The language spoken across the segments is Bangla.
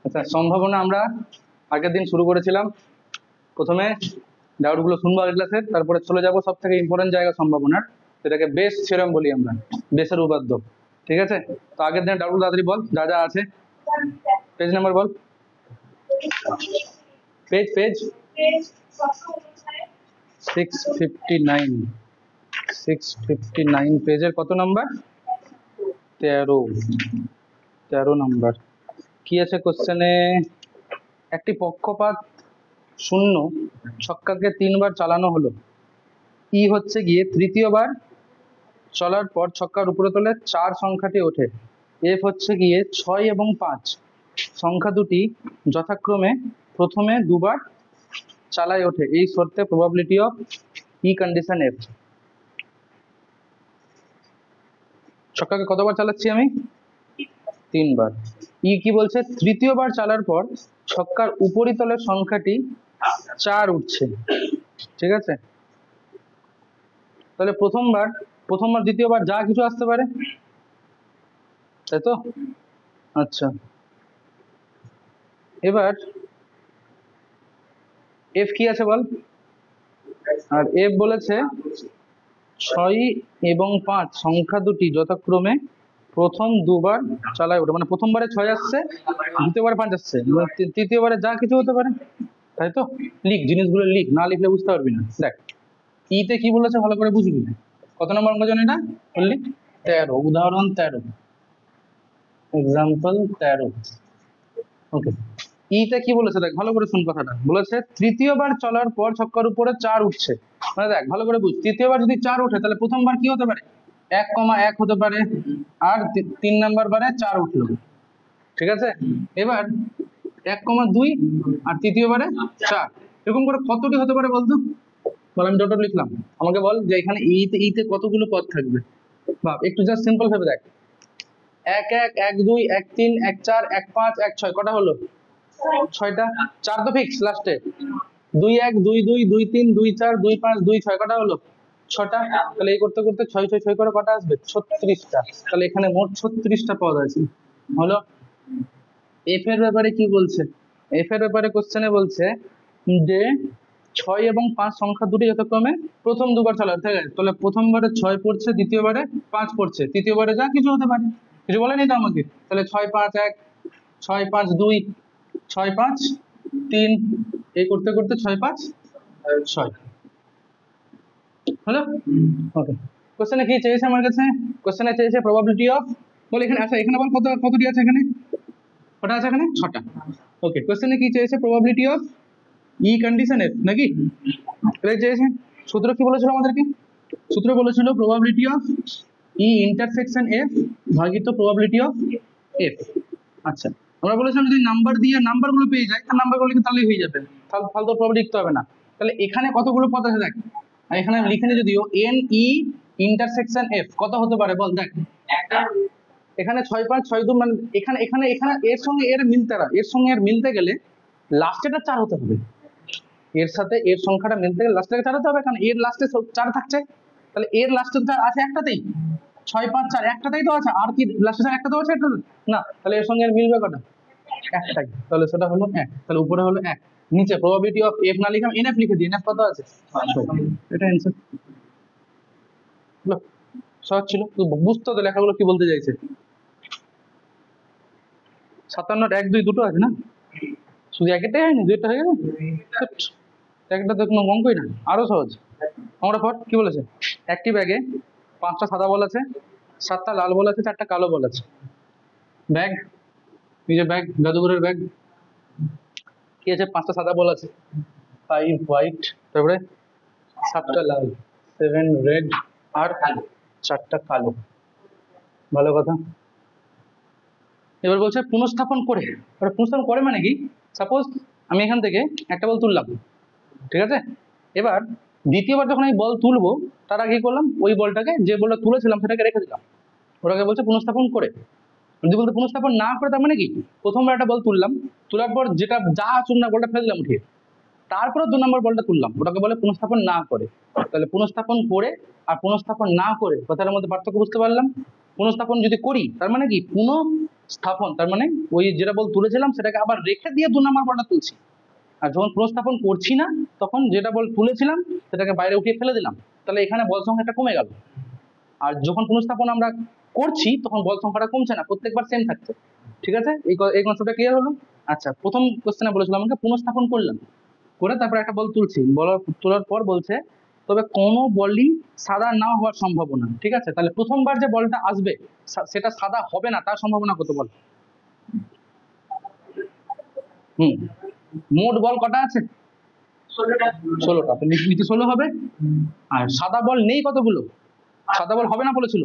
আচ্ছা, সম্ভাবনা আমরা আগের দিন শুরু করেছিলাম। প্রথমে ডাউটগুলো শুনবো আগের ক্লাসের, তারপরে চলে যাবো সব থেকে ইম্পর্টেন্ট জায়গা সম্ভাবনার, যেটাকে বেস থিওরেম বলি আমরা, বেসের উপাদ্য। ঠিক আছে, তো আগের দিনের ডাউটগুলো তাড়াতাড়ি বল, যা যা আছে। পেজ নাম্বার বল, পেজ পেজ 659। 659 পেজের কত নাম্বার? 13 নাম্বার। কি আছে কোশ্চেনে? একটি পক্ষপাত শূন্য ছক্কাকে 3 বার চালানো হলো। ই হচ্ছে গিয়ে তৃতীয়বার চলার পর ছক্কার উপরে তোলে 4 সংখ্যাটি ওঠে। এফ হচ্ছে গিয়ে 6 এবং 5 সংখ্যা দুটি যথাক্রমে প্রথমে দুবার চালায় ওঠে। এই শর্তে probability of E condition F. ছক্কাকে কতবার চালাচ্ছি আমি? 3 বার। ই কি বলছে? তৃতীয়বার চালার পর ছক্কার উপরিতলের সংখ্যাটি 4 উঠছে। ঠিক আছে, তাহলে প্রথমবার দ্বিতীয়বার যা কিছু আসতে পারে, তাই তো? আচ্ছা, এবার এফ কি আছে বল? আর এফ বলেছে 6 এবং 5 সংখ্যা দুটি যথাক্রমে প্রথম দুবার চালায় ওঠে। মানে প্রথমবারে 6 আসছে, দ্বিতীয়বারে 5 আসছে, তৃতীয়বারে যা কিছু হতে পারে, তাই তো? লিখ জিনিসগুলো, লিখ, না লিখলে বুঝতে পারবি না। দেখ ইতে কি বলেছে ভালো করে বুঝবি। কত নম্বর অঙ্ক জানি এটা বললি? 13, উদাহরণ 13, এক্সাম্পল 13। ওকে, ইতে কি বলেছে দেখ ভালো করে শুন কথাটা। বলেছে তৃতীয়বার চলার পর ছক্কার উপরে 4 উঠছে। মানে দেখ ভালো করে বুঝ, তৃতীয়বার যদি 4 ওঠে তাহলে প্রথমবার কি হতে পারে? 1,1 হতে পারে, আর 3 নাম্বার বারে 4 উঠলো। ঠিক আছে, এবার 1,2 আর তৃতীয়বারে 4, এরকম করে কতটি হতে পারে বলতো? বল, আমি ডট লিখলাম, আমাকে বল যে এখানে ইতে কতগুলো পদ থাকবে। ভাব একটু, জাস্ট সিম্পল ভেবে দেখ। 1,1, 1,2, 1,3, 1,4, 1,5, 1,6 কটা হলো? 6টা। 4 তো ফিক্স লাস্টে। 2,1, 2,2, 2,3, 2,4, 2,5, 2,6 কটা হলো? 6টা। তাহলে এই করতে করতে 6, 6, 6 করে কটা আসবে? 36টা। তাহলে এখানে মোট 36টা পদ আছে। হলো। এফ এর ব্যাপারে কি বলছে? এফ এর ব্যাপারে কোশ্চেনে বলছে যে 6 এবং 5 সংখ্যা দুটি যথাক্রমে প্রথম দুবার চালায়। ঠিক আছে, তাহলে প্রথমবারে 6 পড়ছে, দ্বিতীয়বারে 5 পড়ছে, তৃতীয়বারে যা কিছু হতে পারে। কিছু বলেনি তো আমাকে? তাহলে 6, 5, 1, 6, 5, 2, 6, 5, 3, এই করতে করতে 6, 5, 6 হলো। ওকে, কোশ্চেনে কি চেয়েছে আমার কাছে? কোশ্চেনে চেয়েছে প্রবাবিলিটি অফ, বল এখানে। আচ্ছা এখানে বল কতটি আছে এখানে? কটা আছে এখানে? 6টা। ওকে, কোশ্চেনে কি চেয়েছে? Probability of E condition F নাকি? এটাই চেয়েছে। সূত্র কি বলেছিল আমাদেরকে? সূত্র বলেছিল probability of E intersection F ভাগিত প্রবাবিলিটি অফ এফ। আচ্ছা, আমরা বলেছিলাম যদি নাম্বার দিয়ে নাম্বারগুলো পেয়ে যায়, তাহলে নাম্বারগুলো লিখে তাহলেই হয়ে যাবে, ফালতু প্রবাবিলিটি লিখতে হবে না। তাহলে এখানে কতগুলো পদ আছে দেখ, আর এখানে আমি লিখে নিই যদিও, এন ই ইন্টারসেকশন এফ কত হতে পারে বল? দেখ এখানে 6, 5, 6, 2, মানে এখানে এখানে এখানে এর সঙ্গে এর মিলতে, এর সঙ্গে এর মিলতে গেলে লাস্টেটা 4 হতে হবে। এর সাথে এর সংখ্যাটা মিলতে গেলে লাস্টে 4 হতে হবে, কারণ এর লাস্টে 4 থাকছে। তাহলে এর লাস্টে 4 আছে একটাতেই, 6, 5, 4 একটাতেই তো আছে। আর কি লাস্টে 4 একটা তো আছে? একটা না, তাহলে এর সঙ্গে এর মিলবে কটা? একটাই। তাহলে সেটা হলো 1। তাহলে উপরে হলো 1, নিচে প্রবাবিলিটি অফ এফ না লিখে আমি এনএফ লিখে দিই। এনএফ কত আছে? 6। এটা অ্যানসার। সহজ ছিল, তুই বুঝতে তো লেখাগুলো কি বলতে চাইছে। 57, 1, 2 দুটো আছে না? শুধু একটাই হয়নি, দুইটা হয়ে গেল। একটা তো কোনো অঙ্কই না, আরো সহজ। আমরা পর কি বলেছে? একটি ব্যাগে 5টা সাদা বল আছে, 7টা লাল বল আছে, 4টা কালো বল আছে। ব্যাগ, এই যে ব্যাগ, জাদুঘরের ব্যাগ, কি আছে? 5টা সাদা বল আছে, 5 হোয়াইট, তারপরে 7টা লাল, 7 রেড, আর 4টা কালো। ভালো কথা। এবার বলছে পুনঃস্থাপন করে। পুনঃস্থাপন করে মানে কি? সাপোজ আমি এখান থেকে একটা বল তুললাম, ঠিক আছে? এবার দ্বিতীয়বার যখন আমি বল তুলবো, তার আগে কি করলাম? ওই বলটাকে, যে বলটা তুলেছিলাম সেটাকে রেখে দিলাম। ওটাকে বলছে পুনঃস্থাপন করে। যদি বলতে পুনঃস্থাপন না করে, তার মানে কি? প্রথমবার একটা বল তুললাম, তোলার পর যেটা যা আসুন না বলটা ফেলে দিলাম উঠিয়ে, তারপরে 2 নম্বর বলটা তুললাম, ওটাকে বলে পুনঃস্থাপন না করে। তাহলে পুনঃস্থাপন করে আর পুনঃস্থাপন না করে কথাটার মধ্যে পার্থক্য বুঝতে পারলাম। পুনঃস্থাপন যদি করি তার মানে কি? স্থাপন, তার মানে ওই যেটা বল তুলেছিলাম সেটাকে আবার রেখে দিয়ে 2 নম্বর বলটা তুলছি। আর যখন পুনঃস্থাপন করছি না তখন যেটা বল তুলেছিলাম সেটাকে বাইরে উঠিয়ে ফেলে দিলাম, তাহলে এখানে বল সংখ্যাটা কমে গেল। আর যখন পুনঃস্থাপন আমরা করছি তখন বল সংখ্যাটা কমছে না, প্রত্যেকবার সেম থাকছে। ঠিক আছে, এই কনসেপ্টটা ক্লিয়ার হলো? আচ্ছা, প্রথম কোশ্চেনে বলেছিলাম আমাকে পুনঃস্থাপন করলাম, করে তারপর একটা বল তুলছি, তোলার পর বলছে তবে কোনো বলই সাদা না হওয়ার সম্ভাবনা। ঠিক আছে, তাহলে প্রথমবার যে বলটা আসবে সেটা সাদা হবে না, তার সম্ভাবনা কত বল? মোট বল কটা আছে? 16টা। তো নিচে 16 হবে। আর সাদা বল নেই কতগুলো? সাদা বল হবে না বলেছিল,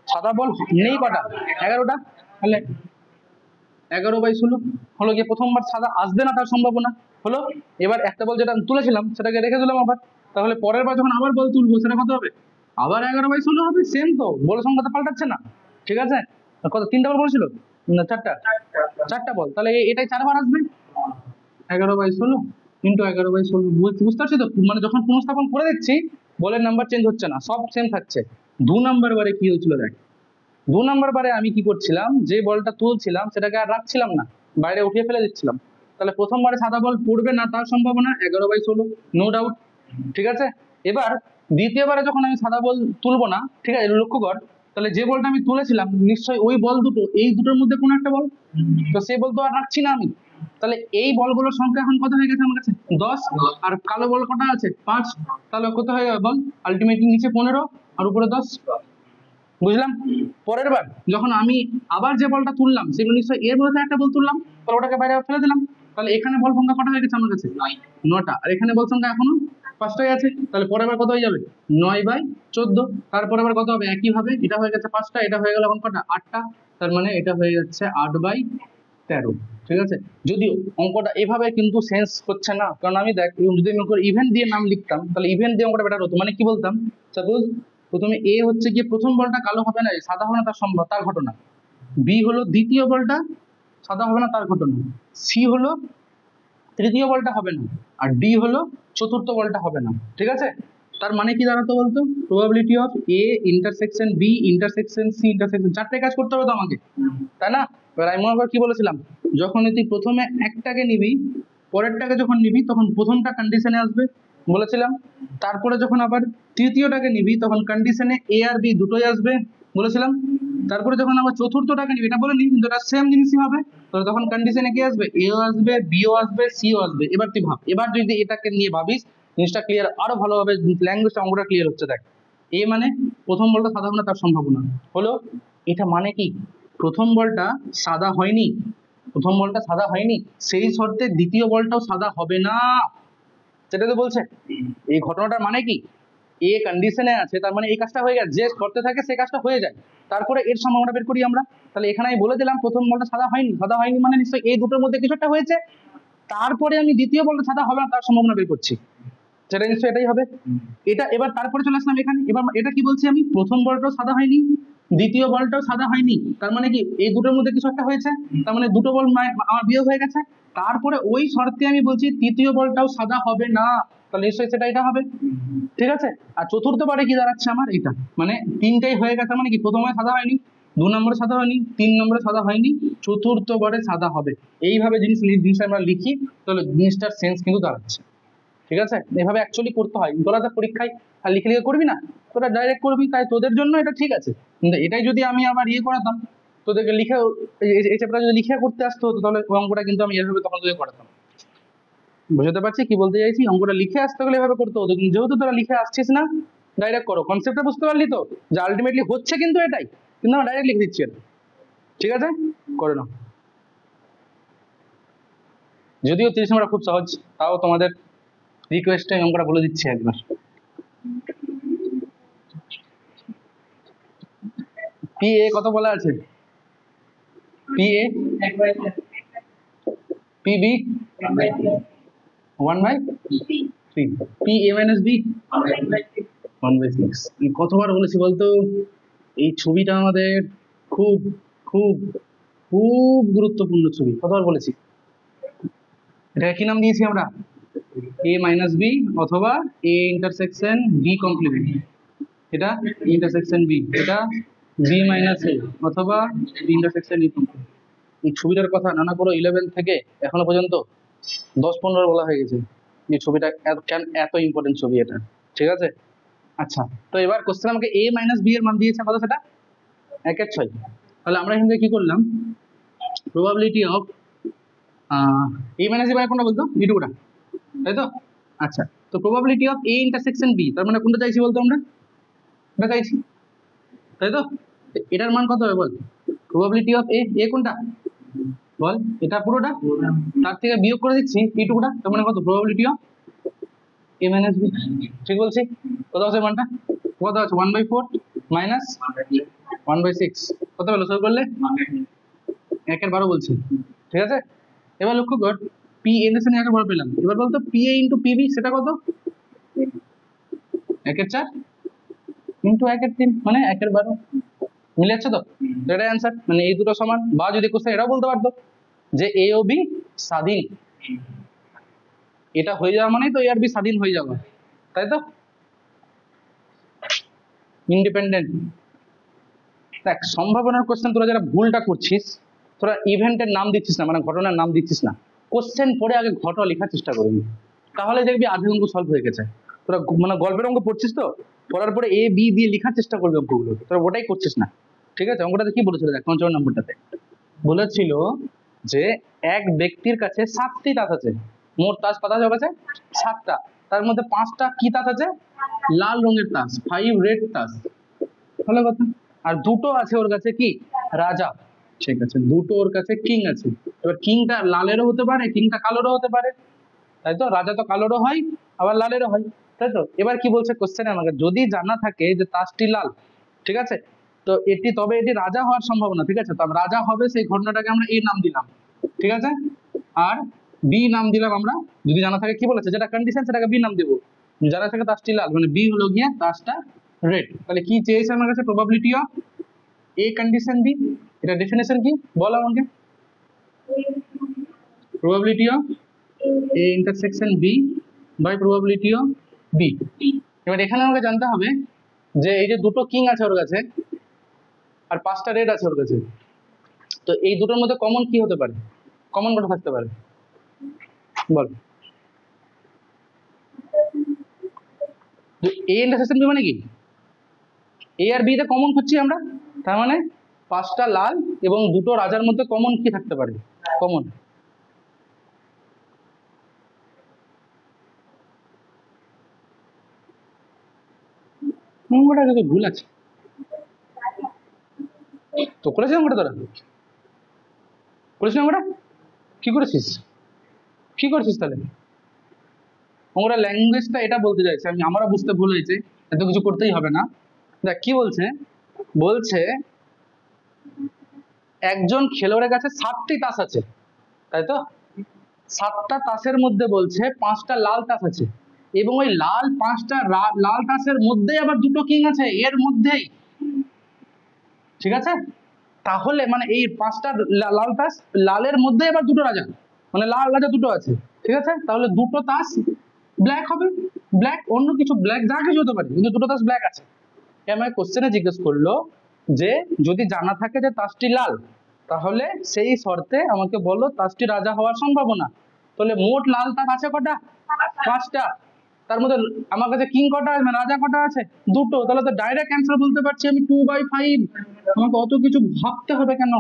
সাদা বল নেই কটা? 11টা। তাহলে 11/16 হলো গিয়ে প্রথমবার সাদা আসবে না তার সম্ভাবনা হলো। এবার একটা বল যেটা তুলেছিলাম সেটাকে রেখে দিলাম আবার, তাহলে পরের বার যখন আবার বল তুলবো সেটা কত হবে? আবার 11/16 হবে। সেম তো, বল সংখ্যা তো পাল্টাচ্ছে না। ঠিক আছে, কত 3টা বল বলেছিল না 4টা? 4টা বল, তাহলে এটাই 4বার আসবে। 11/16 ইন্টু 11/16, বুঝতে পারছি তো? মানে যখন পুনঃস্থাপন করে দিচ্ছি বলের নাম্বার চেঞ্জ হচ্ছে না, সব সেম থাকছে। 2 নম্বর বারে কি হয়েছিল দেখ, 2 নম্বর বারে আমি কি করছিলাম, যে বলটা তুলছিলাম সেটাকে আর রাখছিলাম না, বাইরে উঠিয়ে ফেলে দিচ্ছিলাম। তাহলে প্রথমবারে সাদা বল পড়বে না তার সম্ভাবনা 11/16, নো ডাউট। ঠিক আছে, এবার দ্বিতীয়বারে যখন আমি সাদা বল তুলবো না, ঠিক আছে লক্ষ্য কর, তাহলে যে বলটা আমি তুলেছিলাম নিশ্চয়ই ওই বল দুটো, এই দুটোর মধ্যে কোনো একটা বল, তো সেই বল তো আর রাখছি না আমি। তাহলে এই বলগুলোর সংখ্যা এখন কত হয়ে গেছে আমার কাছে? 10। আর কালো বল কটা আছে? 5। তাহলে কত হয়ে যাবে বল? আলটিমেটলি নিচে 15 আর উপরে 10। বুঝলাম? পরের বার যখন আমি আবার যে বলটা তুললাম সেগুলো নিশ্চয়ই এর মধ্যে একটা বল তুললাম, তাহলে ওটাকে বাইরে ফেলে দিলাম। তাহলে এখানে বল সংখ্যা কটা হয়ে গেছে আমার কাছে? 9টা। আর এখানে বল সংখ্যা এখনো 5টাই আছে। তাহলে পরের বার কত হয়ে যাবে? 9/14। তারপরে আবার কত হবে? একইভাবে এটা হয়ে গেছে 5টা, এটা হয়ে গেল এখন কটা? 8টা। তার মানে এটা হয়ে যাচ্ছে 8/13। ঠিক আছে, যদিও অঙ্কটা এভাবে কিন্তু সেন্স হচ্ছে না, কারণ আমি দেখ যদি আমি ইভেন্ট দিয়ে নাম লিখতাম তাহলে ইভেন্ট দিয়ে অঙ্কটা বেটার হতো। মানে কি বলতাম, সাপোজ প্রথমে এ হচ্ছে গিয়ে প্রথম বলটা কালো হবে না, সাদা হবে না তার ঘটনা। বি হলো দ্বিতীয় বলটা সাদা হবে না তার ঘটনা। সি হলো তৃতীয় বলটা হবে না। আর ডি হলো চতুর্থ বলটা হবে না। ঠিক আছে, তার মানে কি দাঁড়াতো বলতো? Probability of A intersection B intersection C intersection, 4টে কাজ করতে হবে তো আমাকে, তাই না? এবার আমি মনে কর কি বলেছিলাম, যখন তুই প্রথমে একটাকে নিবি, পরেরটাকে যখন নিবি তখন প্রথমটা কন্ডিশনে আসবে বলেছিলাম। তারপরে যখন আবার তৃতীয়টাকে নিবি তখন কন্ডিশনে এ আর বি দুটোই আসবে বলেছিলাম। তারপরে যখন আবার চতুর্থটাকে নিবি, এটা বলিনি কিন্তু এটা সেম জিনিসই হবে, তো তখন কন্ডিশনে কি আসবে? এও আসবে, বিও আসবে, সিও আসবে। এবার তুই ভাব, এবার যদি এটাকে নিয়ে ভাবিস জিনিসটা ক্লিয়ার আরো ভালোভাবে, ল্যাঙ্গুয়েজটা অঙ্কটা ক্লিয়ার হচ্ছে। দেখ, এ মানে প্রথম বলটা সাদা হবে না তার সম্ভাবনা হলো, এটা মানে কি প্রথম বলটা সাদা হয়নি, প্রথম বলটা সাদা হয়নি, সেই শর্তে দ্বিতীয় বলটাও সাদা হবে না, সেটা তো বলছে। এই ঘটনাটার মানে কি, এ কন্ডিশনে আছে তার মানে এই কাজটা হয়ে গেছে, যে শর্তে থাকে সেই কাজটা হয়ে যায়, তারপরে এর সম্ভাবনা বের করি আমরা। তাহলে এখানে আমি বলে দিলাম প্রথম বলটা সাদা হয়নি, সাদা হয়নি মানে নিশ্চয়ই এই দুটোর মধ্যে কিছু একটা হয়েছে, তারপরে আমি দ্বিতীয় বলটা সাদা হবে না তার সম্ভাবনা বের করছি, সেটা নিশ্চয়ই এটাই হবে। এটা এবার তারপরে চলে আসলাম এখানে, এবার এটা কি বলছি আমি, প্রথম বলটাও সাদা হয়নি, দ্বিতীয় বলটাও সাদা হয়নি, তার মানে কি এই দুটোর মধ্যে কিছু একটা হয়েছে, তার মানে দুটো বল আমার বিয়োগ হয়ে গেছে। তারপরে ওই শর্তে আমি বলছি তৃতীয় বলটাও সাদা হবে না, তাহলে নিশ্চয়ই সেটা এটা হবে। ঠিক আছে, আর চতুর্থ বারে কি দাঁড়াচ্ছে আমার এটা, মানে তিনটেই হয়ে গেছে, মানে কি প্রথমে সাদা হয়নি, 2 নম্বরে সাদা হয়নি, 3 নম্বরে সাদা হয়নি, চতুর্থ বারে সাদা হবে। এইভাবে জিনিস আমরা লিখি তাহলে জিনিসটার সেন্স কিন্তু দাঁড়াচ্ছে। ঠিক আছে, এভাবে অ্যাকচুয়ালি করতে হয়, তোরা তো পরীক্ষায় আর লিখে লিখে করবি না, তোরা ডাইরেক্ট করবি, তাই তোদের জন্য এটা ঠিক আছে। কিন্তু এটাই যদি আমি আবার ইয়ে করাতাম, তোদেরকে লিখে এই চ্যাপ্টার যদি লিখে করতে আসতে হতো তাহলে অঙ্কটা কিন্তু আমি এভাবে তখন তোদের করাতাম। বুঝতে পারছি কি বলতে চাইছি? অঙ্কটা লিখে আসতে গেলে এভাবে করতে হতো, কিন্তু যেহেতু তোরা লিখে আসছিস না, ডাইরেক্ট করো। কনসেপ্টটা বুঝতে পারলি তো, যে আলটিমেটলি হচ্ছে কিন্তু এটাই, কিন্তু আমরা ডাইরেক্ট লিখে দিচ্ছি এটা। ঠিক আছে, করে নাও। যদিও 30 নম্বরটা খুব সহজ, তাও তোমাদের রিকোয়েস্টে অঙ্কটা বলে দিচ্ছি একবার। পি এ কত বলা আছে? P A P B 1/3, P A minus B 1/6। কতবার বলেছি বলতো, এই ছবিটা আমাদের খুব খুব খুব গুরুত্বপূর্ণ ছবি, কতবার বলেছি। এটা কি নাম দিয়েছি আমরা? এ মাইনাস বি অথবা এ ইন্টারসেকশন বি কমপ্লিমেন্ট, এটা ইন্টারসেকশন বি, এটা বি মাইনাস এ অথবা বি ইন্টারসেকশন ই কমপ্লিট। এই ছবিটার কথা নানা করে 11 থেকে এখনো পর্যন্ত 10-15 বলা হয়ে গেছে যে ছবিটা কেন এত ইম্পর্টেন্ট ছবি এটা, ঠিক আছে। আচ্ছা, তো এবার কোশ্চেন আমাকে এ মাইনাস বি এর মান দিয়েছে কত, সেটা 1/6। তাহলে আমরা এখান থেকে কি করলাম, probability of A minus B মানে কোনটা বলতো, বিটুকুটা, তাই তো। আচ্ছা, তো probability of A intersection B, তার মানে কোনটা চাইছি বলতো আমরা, এটা চাইছি, তাই তো। এটার মান কত হবে বল, প্রবাবিলিটি অফ এ, এ কোনটা বল, এটা পুরোটা, তার থেকে বিয়োগ করে দিচ্ছি এইটুকুটা, তার মানে কত, probability of A minus B, ঠিক বলছি। কত আছে মানটা, কত আছে, 1/4 মাইনাস 1/6, কত হলো সব করলে 1/12 বলছি, ঠিক আছে। এবার লক্ষ্য কর, পি এন এস 1/12 পেলাম, এবার বলতো পি এ ইন্টু পিবি সেটা কত, 1/4 ইন্টু 1/3 মানে 1/12, মিলে যাচ্ছে তো, এটাই অ্যান্সার, মানে এই দুটো সমান। বা যদি কোশ্চেন এটাও বলতে পারতো যে এ ও বি স্বাধীন, এটা হয়ে যাওয়া মানে তো এ আর বি স্বাধীন হয়ে যাওয়া, তাই তো, ইন্ডিপেন্ডেন্ট। দেখ সম্ভাবনার কোশ্চেন তোরা যারা ভুলটা করছিস, তোরা ইভেন্টের নাম দিচ্ছিস না, মানে ঘটনার নাম দিচ্ছিস না, কোশ্চেন পড়ে আগে ঘটনা লেখার চেষ্টা করবি, তাহলে দেখবি আধা অঙ্ক সলভ হয়ে গেছে। তোরা মানে গল্পের অঙ্ক পড়ছিস তো, পড়ার পরে এ বি দিয়ে লেখার চেষ্টা করবি অঙ্কগুলো, তোরা ওটাই করছিস না, ঠিক আছে। অঙ্কটাতে কি বলেছিল দেখ, 55 নম্বরটাতে বলেছিল যে এক ব্যক্তির কাছে 7টি তাস আছে, মোট তাস কত আছে ওর কাছে, 7টা, তার মধ্যে 5টা কি তাস আছে, লাল রঙের তাস, 5 রেড তাস, ভালো কথা। আর দুটো আছে ওর কাছে কি, রাজা, ঠিক আছে, দুটো ওর কাছে কিং আছে। এবার কিংটা লালেরও হতে পারে, কিংটা কালোরও হতে পারে, তাই তো, রাজা তো কালোরও হয় আবার লালেরও হয়, তাই তো। এবার কি বলছে কোশ্চেনে আমাকে, যদি জানা থাকে যে তাসটি লাল, ঠিক আছে, তো এটি, তবে এটি রাজা হওয়ার সম্ভাবনা, ঠিক আছে, তবে রাজা হবে সেই ঘটনাটাকে আমরা এ নাম দিলাম, ঠিক আছে, আর বি নাম দিলাম আমরা, যদি জানা থাকে, কি বলেছে, যেটা কন্ডিশন সেটাকে বি নাম দেবো, জানা থাকে তাসটি লাল মানে বি হলো গিয়ে তাসটা রেড। তাহলে কি চেয়েছে আমার কাছে, probability of A condition B, এটা ডেফিনেশন কি বল আমাকে, probability of A intersection B by probability of B. এবার এখানে আমাকে জানতে হবে যে এই যে দুটো কিং আছে ওর কাছে আর 5টা রেড আছে ওর কাছে, তো এই দুটোর মধ্যে কমন কি হতে পারে, কমন কটা থাকতে পারে বল। এ ইন্টারসেকশন বি মানে কি, এ আর বি তে কমন খুঁজছি আমরা, তার মানে 5টা লাল এবং দুটো রাজার মধ্যে কমন কি থাকতে পারে, কমন, অঙ্কটা কিন্তু ভুল আছে তো, করেছিস অঙ্কটা তোরা, করেছিস অঙ্কটা, কি করেছিস, কি করেছিস তাহলে অঙ্কটা, ল্যাঙ্গুয়েজটা এটা বলতে চাইছে, আমি আমারও বুঝতে ভুল হয়েছে, এত কিছু করতেই হবে না। দেখ কি বলছে, বলছে একজন খেলোয়াড়ের কাছে 7টি তাস আছে, তাই তো, 7টা তাসের মধ্যে বলছে 5টা লাল তাস আছে, এবং ওই লাল 5টা লাল তাসের মধ্যেই আবার দুটো কিং আছে এর মধ্যেই, ঠিক আছে। তাহলে মানে এই 5টা লাল তাস, লালের মধ্যে আবার দুটো রাজা, মানে লাল রাজা দুটো আছে, ঠিক আছে, তাহলে দুটো তাস ব্ল্যাক হবে, ব্ল্যাক অন্য কিছু ব্ল্যাক যা কিছু হতে পারে, কিন্তু দুটো তাস ব্ল্যাক আছে। আমাকে কোশ্চেনে জিজ্ঞেস করলো যে যদি জানা থাকে যে তাসটি লাল, তাহলে সেই শর্তে আমাকে বলো তাসটি রাজা হওয়ার সম্ভাবনা। তাহলে মোট লাল তাস আছে কটা, 5টা, তার মধ্যে আমার কাছে কিং কটা আছে, মানে রাজা কটা আছে, দুটো, তাহলে তো ডাইরেক্ট অ্যান্সার বলতে পারছি আমি 2/5। আমাকে অত কিছু ভাবতে হবে কেন,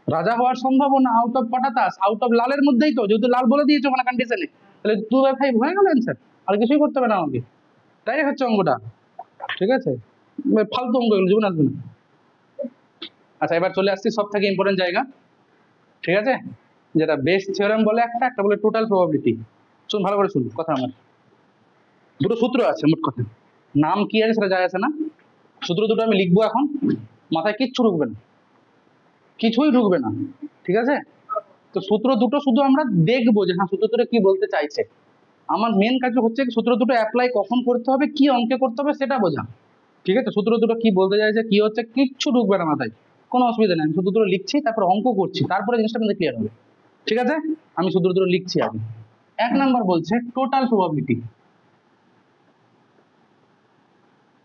রাজা হওয়ার সম্ভাবনা আউট অফ কটা তাস, আউট অফ লালের মধ্যেই তো, যেহেতু লাল বলে দিয়েছে ওখানে কন্ডিশনে, তাহলে 2/5 হয়ে গেল অ্যান্সার, আর কিছুই করতে হবে না আমাকে, ডাইরেক্ট হচ্ছে অঙ্কটা, ঠিক আছে, ফালতু অঙ্ক এগুলো জীবন আসবে না। আচ্ছা এবার চলে আসছি সব থেকে ইম্পর্টেন্ট জায়গা, ঠিক আছে, যেটা বেস থিওরেম বলে একটা, একটা বলে টোটাল প্রবাবিলিটি। শুন ভালো করে শুন কথা আমার, দুটো সূত্র আছে মোট কথা, নাম কি আছে সেটা যায় আছে না, সূত্র দুটো আমি লিখবো এখন, মাথায় কিচ্ছু ঢুকবে না, কিছুই ঢুকবে না, ঠিক আছে। তো সূত্র দুটো শুধু আমরা দেখবো যে হ্যাঁ সূত্র দুটো কি বলতে চাইছে, আমার মেন কাজ হচ্ছে সূত্র দুটো অ্যাপ্লাই কখন করতে হবে, কি অঙ্কে করতে হবে সেটা বোঝা, ঠিক আছে। সূত্র দুটো কি বলতে চাইছে, কি হচ্ছে, কিচ্ছু ঢুকবে না মাথায়, কোনো অসুবিধা নেই, আমি সূত্র দুটো লিখছি তারপর অঙ্ক করছি, তারপরে জিনিসটা আপনাদের ক্লিয়ার হবে, ঠিক আছে। আমি সূত্র দুটো লিখছি আগে। 1 নাম্বার বলছে টোটাল প্রবাবিলিটি,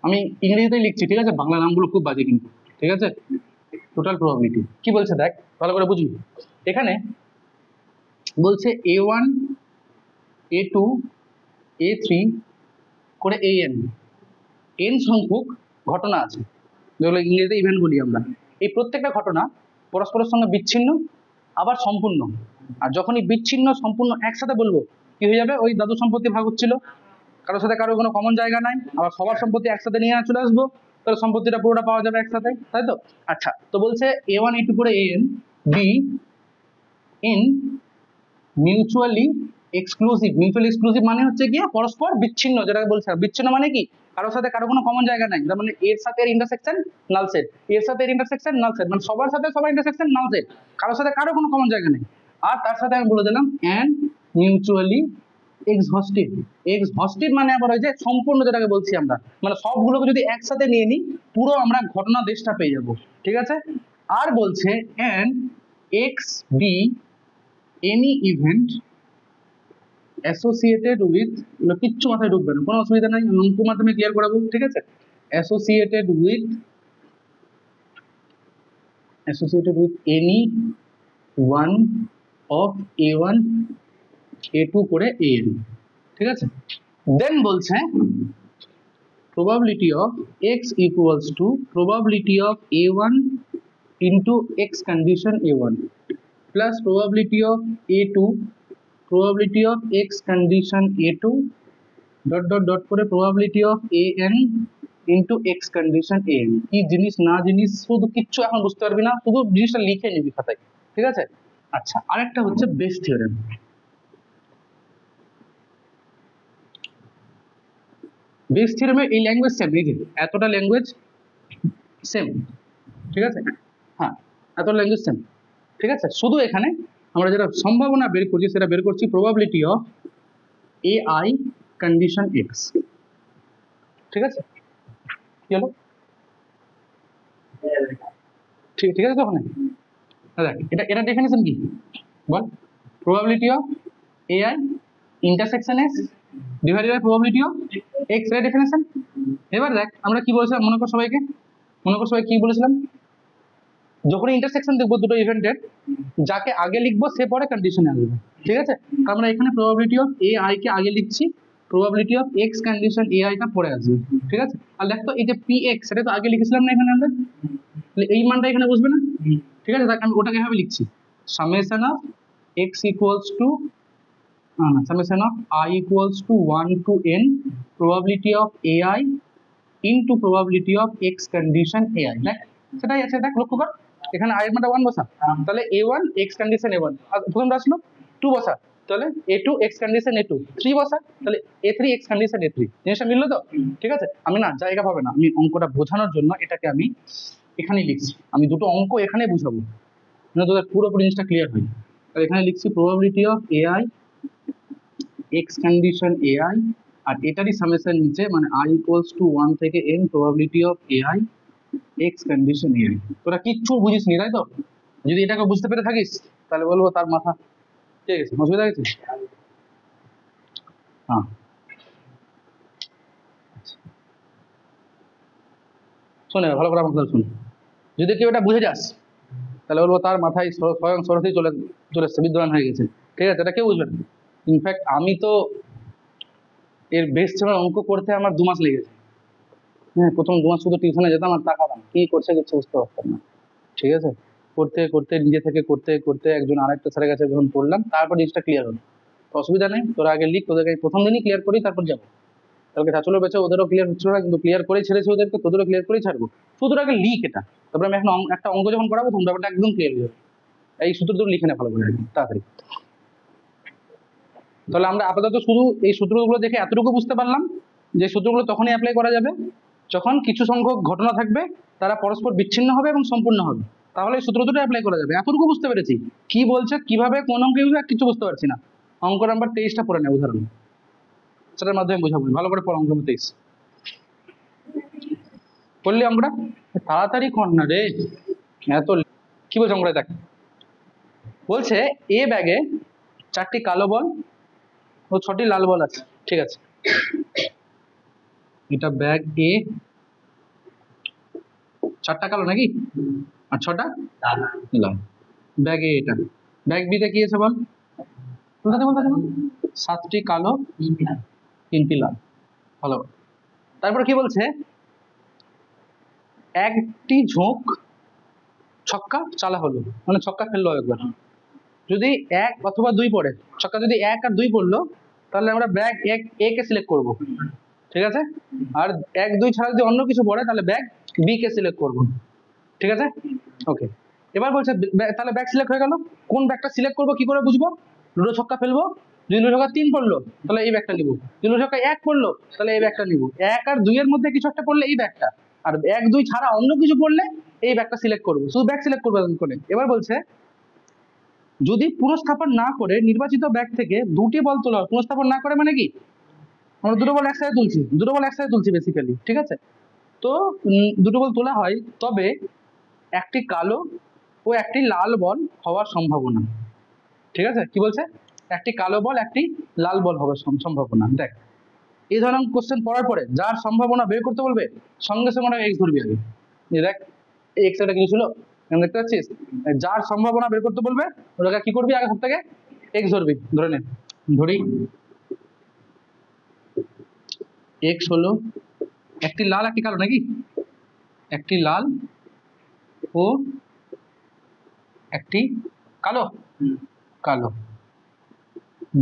আমি ইংরেজিতেই লিখছি, ঠিক আছে, বাংলা নামগুলো খুব বাজে কিন্তু, ঠিক আছে। টোটাল প্রবাবিলিটি কি বলছে দেখ ভালো করে বুঝবি। এখানে বলছে A1 A2 A3 করে n সংখ্যক ঘটনা আছে, যেগুলো ইংরেজিতে ইভেন্ট বলি আমরা। এই প্রত্যেকটা ঘটনা পরস্পরের সঙ্গে বিচ্ছিন্ন আবার সম্পূর্ণ। আর যখনই বিচ্ছিন্ন সম্পূর্ণ একসাথে বলবো কি হয়ে যাবে, ওই দাদু সম্পত্তি ভাগ হচ্ছিল, কারোর সাথে কারোর কোনো কমন জায়গা নাই, আবার সবার সম্পত্তি একসাথে নিয়ে চলে আসবো, তাহলে সম্পত্তিটা পুরোটা পাওয়া যাবে একসাথে, তাই তো। আচ্ছা, তো বলছে A1 A2 করে an be in mutually exclusive. Mutually exclusive মানে হচ্ছে গিয়ে পরস্পর বিচ্ছিন্ন, যেটাকে বলছে বিচ্ছিন্ন মানে কি, কারোর সাথে কারো কোনো কমন জায়গা নাই, তার মানে এর সাথে এর ইন্টারসেকশন নাল সেট, এর সাথে এর ইন্টারসেকশন নাল সেট, মানে সবার সাথে সবার ইন্টারসেকশন নাল সেট, কারোর সাথে কারো কোনো কমন জায়গা নেই। আর তার সাথে আমি বলে দিলাম অ্যান্ড মিউচুয়ালি এক্সহস্টিভ। এক্সহস্টিভ মানে আবার ওই যে সম্পূর্ণ, যেটাকে বলছি আমরা, মানে সবগুলোকে যদি একসাথে নিয়ে নিই পুরো আমরা ঘটনা দেশটা পেয়ে যাব, ঠিক আছে। আর বলছে and x B any event associated with, কিচ্ছু মাথায় ঢুকবে না, কোনো অসুবিধা নাই, অঙ্ক মাধ্যমে ক্লিয়ার করাবো, ঠিক আছে। Associated with any one of A1 A2 করে an, ঠিক আছে। দেন বলছে probability of x equals to probability of A1 into x condition A1 plus probability of A2 probability of x condition A2 dot dot dot করে probability of an into x condition an। কি জিনিস না জিনিস শুধু কিচ্ছু এখন বুঝতে পারবি না, শুধু জিনিসটা লিখে নিবি খাতায়, ঠিক আছে। আচ্ছা, আরেকটা হচ্ছে বেস থিওরেম। বেস থিওরেমে এই ল্যাঙ্গুয়েজ সেম, এই যে এতটা ল্যাঙ্গুয়েজ সেম, ঠিক আছে, হ্যাঁ এত ল্যাঙ্গুয়েজ সেম, ঠিক আছে। শুধু এখানে আমরা যেটা সম্ভাবনা বের করছি সেটা বের করছি probability of AI condition x, ঠিক আছে। কি হলো, ঠিক ঠিক আছে। তো ওখানে দেখ এটা ডেফিনেশন কি বল, probability of AI intersection x divided by probability of x এর ডেফিনেশন। এবার দেখ আমরা কি বলেছিলাম, মনে কর সবাই কি বলেছিলাম, যখন ইন্টারসেকশন দেখবো দুটো ইভেন্টের, যাকে আগে লিখবো সে পরে কন্ডিশনে আসবে, ঠিক আছে। আমরা এখানে probability of AI কে আগে লিখছি, probability of x condition AI টা পরে আসবে, ঠিক আছে। আর দেখো এই যে px সেটা তো আগে লিখেছিলাম না এখানে আমরা, তাহলে এই মানটা এখানে বসবে না, ঠিক আছে। আমি ওটাকে এভাবে লিখছি, summation of x equals to summation of I equals to 1 to n probability of AI into probability of x condition AI। দেখ সেটাই আছে, দেখ লক্ষ্য কর এখানে I এর মানটা 1 বসা, তাহলে A1 x condition A1, আর প্রথমটা আসলো 2 বসা, তাহলে A2 x condition A2, 3 বসা, তাহলে A3 x condition A3। জিনিসটা মিললো তো, ঠিক আছে। আমি না জায়গা পাবে না, আমি অঙ্কটা বোঝানোর জন্য এটাকে আমি এখানেই লিখছি, আমি দুটো অঙ্ক এখানে বুঝাবো না, তোদের পুরোপুরি জিনিসটা ক্লিয়ার হয়। আর এখানে লিখছি probability of AI x condition AI, আর এটারই সামেশন নিচে মানে I equals to 1 থেকে n probability of AI x condition AI। তোরা কিচ্ছু বুঝিস নি তাই তো, যদি এটাকে বুঝতে পেরে থাকিস তাহলে বলবো তার মাথা ঠিক আছে, অসুবিধা গেছে। হ্যাঁ শোনে ভালো করে আমার কথা শুন, যদি কেউ এটা বুঝে যাস তাহলে বলবো তার মাথায় স্বয়ং সরস্বতী চলে এসছে, বিদ্যমান হয়ে গেছে, ঠিক আছে। এটা কেউ বুঝবে না। ইনফ্যাক্ট আমি তো এর বেস থিওরেম অঙ্ক করতে আমার 2 মাস লেগেছে, হ্যাঁ প্রথম 2 মাস শুধু টিউশনে যেতাম আর তাকাতাম কি করছে কিছু বুঝতে পারতাম না, ঠিক আছে। করতে করতে নিজে থেকে করতে করতে একজন আরেকটা স্যারের কাছে যখন পড়লাম তারপর জিনিসটা ক্লিয়ার হলো। তো অসুবিধা নেই, তোরা আগে লিখ, তোদেরকে প্রথম দিনই ক্লিয়ার করি তারপর যাবো। কালকে চাচলের বেঁচে ওদেরও ক্লিয়ার হচ্ছিল না, কিন্তু ক্লিয়ার করে ছেড়েছে ওদেরকে, তোদেরও ক্লিয়ার করেই ছাড়বো। শুধু আগে লিখ এটা, তারপরে আমি এখন একটা অঙ্ক যখন করাবো তখন ব্যাপারটা একদম ক্লিয়ার হয়ে যাবে। এই সূত্রটা লিখে নে ভালো করে তাড়াতাড়ি। তাহলে আমরা আপাতত শুধু এই সূত্রগুলো দেখে এতটুকু বুঝতে পারলাম যে সূত্রগুলো তখনই অ্যাপ্লাই করা যাবে যখন কিছু সংখ্যক ঘটনা থাকবে তারা পরস্পর বিচ্ছিন্ন হবে এবং সম্পূর্ণ হবে, তাহলে এই সূত্র দুটো অ্যাপ্লাই করা যাবে। এতটুকু বুঝতে পেরেছি, কি বলছে কিভাবে কোন অঙ্ক ইউজ কিছু বুঝতে পারছি না। অঙ্ক নাম্বার 23টা পড়ে নেয় উদাহরণ, সেটার মাধ্যমে বোঝাবো, ভালো করে পড়ো অঙ্ক নাম্বার 23 করলি অঙ্কটা, তাড়াতাড়ি কর না রে এত। কি বলছে অঙ্কটা দেখ, বলছে এ ব্যাগে 4টি কালো বল ও 6টি লাল বল আছে, ঠিক আছে। এটা ব্যাগ এ, 4টা কালো নাকি, আর 6টা লাল। ব্যাগ এ এটা, ব্যাগ বি তে কি আছে বল, বলতে বলতে 7টি কালো 3টি লাল। ভালো। তারপরে কি বলছে, একটি ঝোঁক ছক্কা চালা হলো, মানে ছক্কা ফেললো একবার। যদি 1 অথবা 2 পড়ে, ছক্কা যদি 1 আর 2 পড়লো, তাহলে আমরা ব্যাগ এ কে সিলেক্ট করব, ঠিক আছে। আর 1 2 ছাড়া যদি অন্য কিছু পড়ে, তাহলে ব্যাগ বি কে সিলেক্ট করব, ঠিক আছে। ওকে, এবার বলছে তাহলে ব্যাগ সিলেক্ট হয়ে গেল, কোন ব্যাগটা সিলেক্ট করব কি করে বুঝবো, লুডো ছক্কা ফেলবো, যদি লুডো ছক্কা 3 পড়লো তাহলে এই ব্যাগটা নিব, যদি লুডো ছক্কা 1 পড়লো তাহলে এই ব্যাগটা নিব, 1 আর 2 এর মধ্যে কিছু একটা পড়লে এই ব্যাগটা, আর 1 2 ছাড়া অন্য কিছু পড়লে এই ব্যাগটা সিলেক্ট করবো, শুধু ব্যাগ সিলেক্ট করবো করে। এবার বলছে যদি পুনঃস্থাপন না করে নির্বাচিত ব্যাগ থেকে 2টি বল তোলা হয়, পুনঃস্থাপন না করে মানে কি, আমরা দুটো বল একসাথে তুলছি বেসিক্যালি, ঠিক আছে। তো দুটো বল তোলা হয়, তবে একটি কালো ও একটি লাল বল হওয়ার সম্ভাবনা, ঠিক আছে। কি বলছে, একটি কালো বল একটি লাল বল হওয়ার সম্ভাবনা। দেখ, এই ধরনের কোশ্চেন পড়ার পরে যার সম্ভাবনা বের করতে বলবে, সঙ্গে সঙ্গে এক্স ধরবি আগে। দেখ এক্স একটা কিছু ছিল, দেখতে পাচ্ছিস, যার সম্ভাবনা বের করতে বলবে ওটাকে কি করবি, আগে সব থেকে এক্স ধরবি। ধরে নে, ধরি এক্স হলো একটি লাল একটি কালো নাকি, একটি লাল ও একটি কালো কালো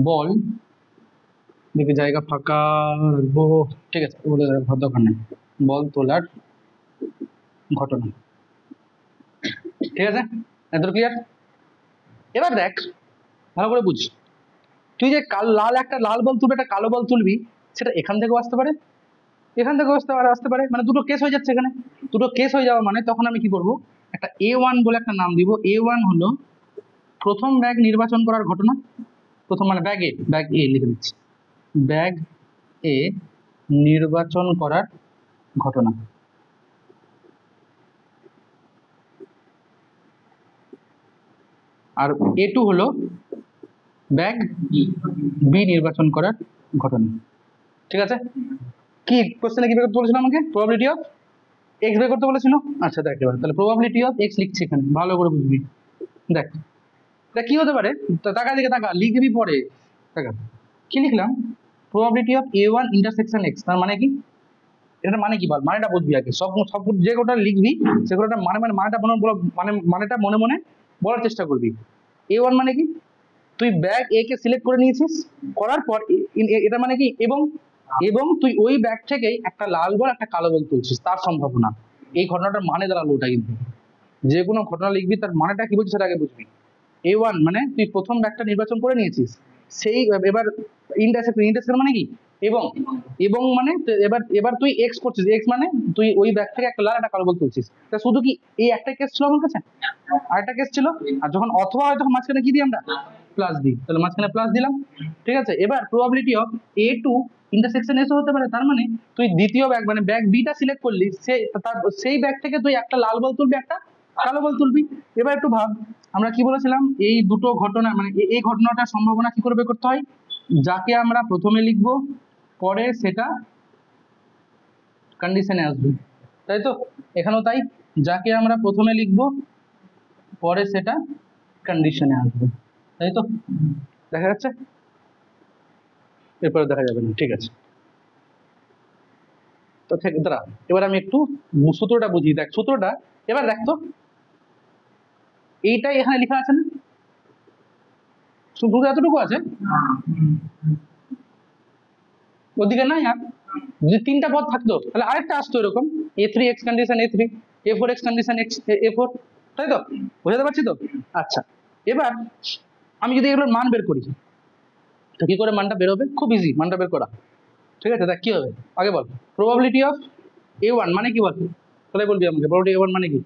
বল, দেখি জায়গা ফাঁকা রাখবো, ঠিক আছে, বলে দরকার নেই, বল তোলার ঘটনা, ঠিক আছে, এত ক্লিয়ার। এবার দেখ ভালো করে বুঝ, তুই যে লাল একটা লাল বল তুলবি, একটা কালো বল তুলবি, সেটা এখান থেকেও আসতে পারে, এখান থেকেও আসতে পারে, মানে দুটো কেস হয়ে যাচ্ছে এখানে। দুটো কেস হয়ে যাওয়া মানে তখন আমি কি করব, একটা A1 বলে একটা নাম দিব। A1 হলো প্রথম ব্যাগ নির্বাচন করার ঘটনা, প্রথম মানে ব্যাগ এ লিখে দিচ্ছি, ব্যাগ এ নির্বাচন করার ঘটনা। আর A2 হলো ব্যাগ বি নির্বাচন করার ঘটনা, ঠিক আছে। কি কোশ্চেনে কি বের করতে বলেছিল আমাকে, প্রবাবিলিটি অফ এক্স বের করতে বলেছিল। আচ্ছা দেখ এবার তাহলে প্রবাবিলিটি অফ এক্স লিখছি এখানে, ভালো করে বুঝবি। দেখ এটা কি হতে পারে, টাকা দিকে টাকা লিখবি পরে, টাকা কি লিখলাম, probability of A1 intersection x, তার মানে কি, এটা মানে কি বল, মানেটা বুঝবি আগে, সব যে কোটা লিখবি সেগুলোটা মানেটা মনে মনে বলার চেষ্টা করবি। A1 মানে কি, তুই ব্যাগ এ কে সিলেক্ট করে নিয়েছিস, করার পর এটা মানে কি, এবং তুই ওই ব্যাগ থেকেই একটা লাল বল একটা কালো বল তুলছিস, তার সম্ভাবনা। এই ঘটনাটার মানে দাঁড়ালো ওটা, কিন্তু যে কোনো ঘটনা লিখবি তার মানেটা কি বলছিস সেটা আগে বুঝবি। A1 মানে তুই প্রথম ব্যাগটা নির্বাচন করে নিয়েছিস, সেই এবার ইন্টারসেকশন মানে কি, এবং মানে এবার তুই এক্স করছিস, এক্স মানে তুই ওই ব্যাগ থেকে একটা লাল একটা কালো বল তুলছিস। তা শুধু কি এই একটা কেস ছিল আমার কাছে, আরেকটা কেস ছিল, আর যখন অথবা হয় তখন মাঝখানে কি দিই আমরা, প্লাস দিই, তাহলে মাঝখানে প্লাস দিলাম, ঠিক আছে। এবার probability of A2 intersection S O হতে পারে, তার মানে তুই দ্বিতীয় ব্যাগ মানে ব্যাগ বিটা সিলেক্ট করলি, সেই ব্যাগ থেকে তুই একটা লাল বল তুলবি একটা কালো বল তুলবি। এবার একটু ভাব, আমরা কি বলেছিলাম, এই দুটো ঘটনা মানে এই ঘটনাটার সম্ভাবনা কি করে বের করতে হয়, যাকে আমরা প্রথমে লিখবো পরে সেটা কন্ডিশনে আসবে, তাই তো, এখানেও তাই, যাকে আমরা প্রথমে লিখবো পরে সেটা কন্ডিশনে আসবে, তাই তো, দেখা যাচ্ছে, এরপরে দেখা যাবে না, ঠিক আছে। তো দাঁড়া, এবার আমি একটু সূত্রটা বুঝি, দেখ সূত্রটা এবার দেখ তো, এইটাই এখানে লেখা আছে না, শুধু এতটুকু আছে, ওদিকে নাই, আর যদি 3টা পদ থাকতো তাহলে আরেকটা আসতো এরকম, A3 x condition A3, A4 x condition A4, তাই তো, বোঝাতে পারছি তো। আচ্ছা এবার আমি যদি এগুলোর মান বের করি, তো কি করে মানটা বেরোবে, খুব ইজি মানটা বের করা, ঠিক আছে। দেখ কি হবে, আগে বল প্রবাবিলিটি অফ A1 মানে কি বল, তাহলে বলবি আমাকে প্রবাবিলিটি A1 মানে কি,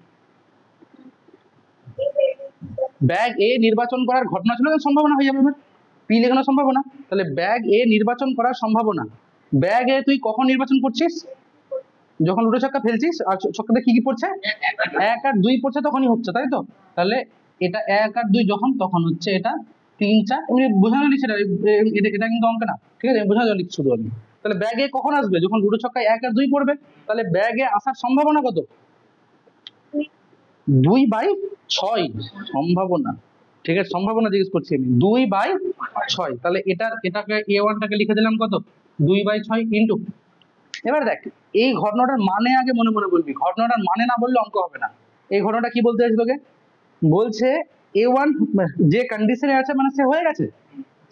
ব্যাগ এ নির্বাচন করার ঘটনা ছিল, সম্ভাবনা হয়ে যাবে, পি লেখানোর সম্ভাবনা, তাহলে ব্যাগ এ নির্বাচন করার সম্ভাবনা। ব্যাগ এ তুই কখন নির্বাচন করছিস, যখন লুডো ছক্কা ফেলছিস, আর ছক্কাতে কি কি পড়ছে, 1 আর 2 পড়ছে, তখনই হচ্ছে, তাই তো। তাহলে এটা 1 আর 2 যখন, তখন হচ্ছে এটা 3 4, এমনি বোঝানো লিখছি এটা কিন্তু অঙ্ক না, ঠিক আছে, বোঝানো লিখছি শুধু আমি। তাহলে ব্যাগে কখন আসবে, যখন লুডো ছক্কায় 1 আর 2 পড়বে, তাহলে ব্যাগে আসার সম্ভাবনা কত, 2/6 সম্ভাবনা, ঠিক আছে, সম্ভাবনা জিজ্ঞেস করছি আমি, 2/6, তাহলে এটাকে a1টাকে লিখে দিলাম কত, 2/6 ইন্টু। এবার দেখ, এই ঘটনাটার মানে আগে মনে মনে বলবি, ঘটনাটার মানে না বললে অঙ্ক হবে না। এই ঘটনাটা কি বলতে চাইছে তোকে, বলছে a1 যে কন্ডিশনে আছে মানে সে হয়ে গেছে,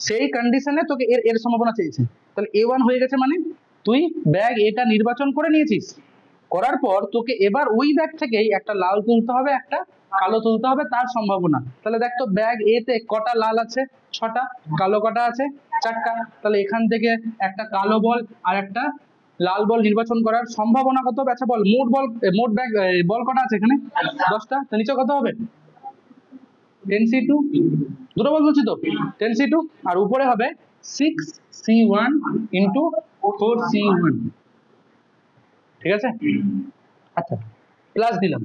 সেই কন্ডিশনে তোকে এর এর সম্ভাবনা চেয়েছে। তাহলে a1 হয়ে গেছে মানে তুই ব্যাগ এটা নির্বাচন করে নিয়েছিস, করার পর তোকে এবার ওই ব্যাগ থেকেই একটা লাল তুলতে হবে, একটা কালো তুলতে হবে, তার সম্ভাবনা। তাহলে দেখ তো ব্যাগ এ তে কটা লাল আছে, 6টা, কালো কটা আছে, 4টা। তাহলে এখান থেকে একটা কালো বল আর একটা লাল বল নির্বাচন করার সম্ভাবনা কত, আচ্ছা বল, মোট ব্যাগ বল কটা আছে এখানে, 10টা। তো নিচে কত হবে, 10c2, দুটো বল বলছি তো, 10c2, আর উপরে হবে 6c1 ইন্টু 4c1, ঠিক আছে। আচ্ছা, প্লাস দিলাম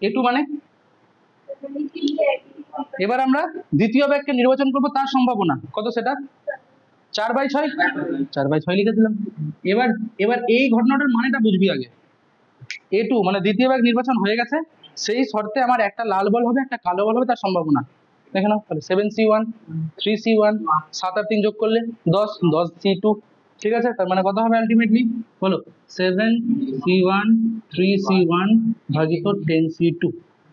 a2 মানে, এবার আমরা দ্বিতীয় ব্যাগকে নির্বাচন করব, তার সম্ভাবনা কত সেটা 4/6, 4/6 লিখে দিলাম। এবার এবার এই ঘটনাটার মানেটা বুঝবি আগে। a2 মানে দ্বিতীয় ব্যাগ নির্বাচন হয়ে গেছে, সেই শর্তে আমার একটা লাল বল হবে, একটা কালো বল হবে, তার সম্ভাবনা দেখে নাও। তাহলে 7c1, 3c1, 7 আর 3 যোগ করলে 10, 10c2, ঠিক আছে। তার মানে কত হবে আলটিমেটলি, বলো 7c1, 3c1 ভাজিত 10c2।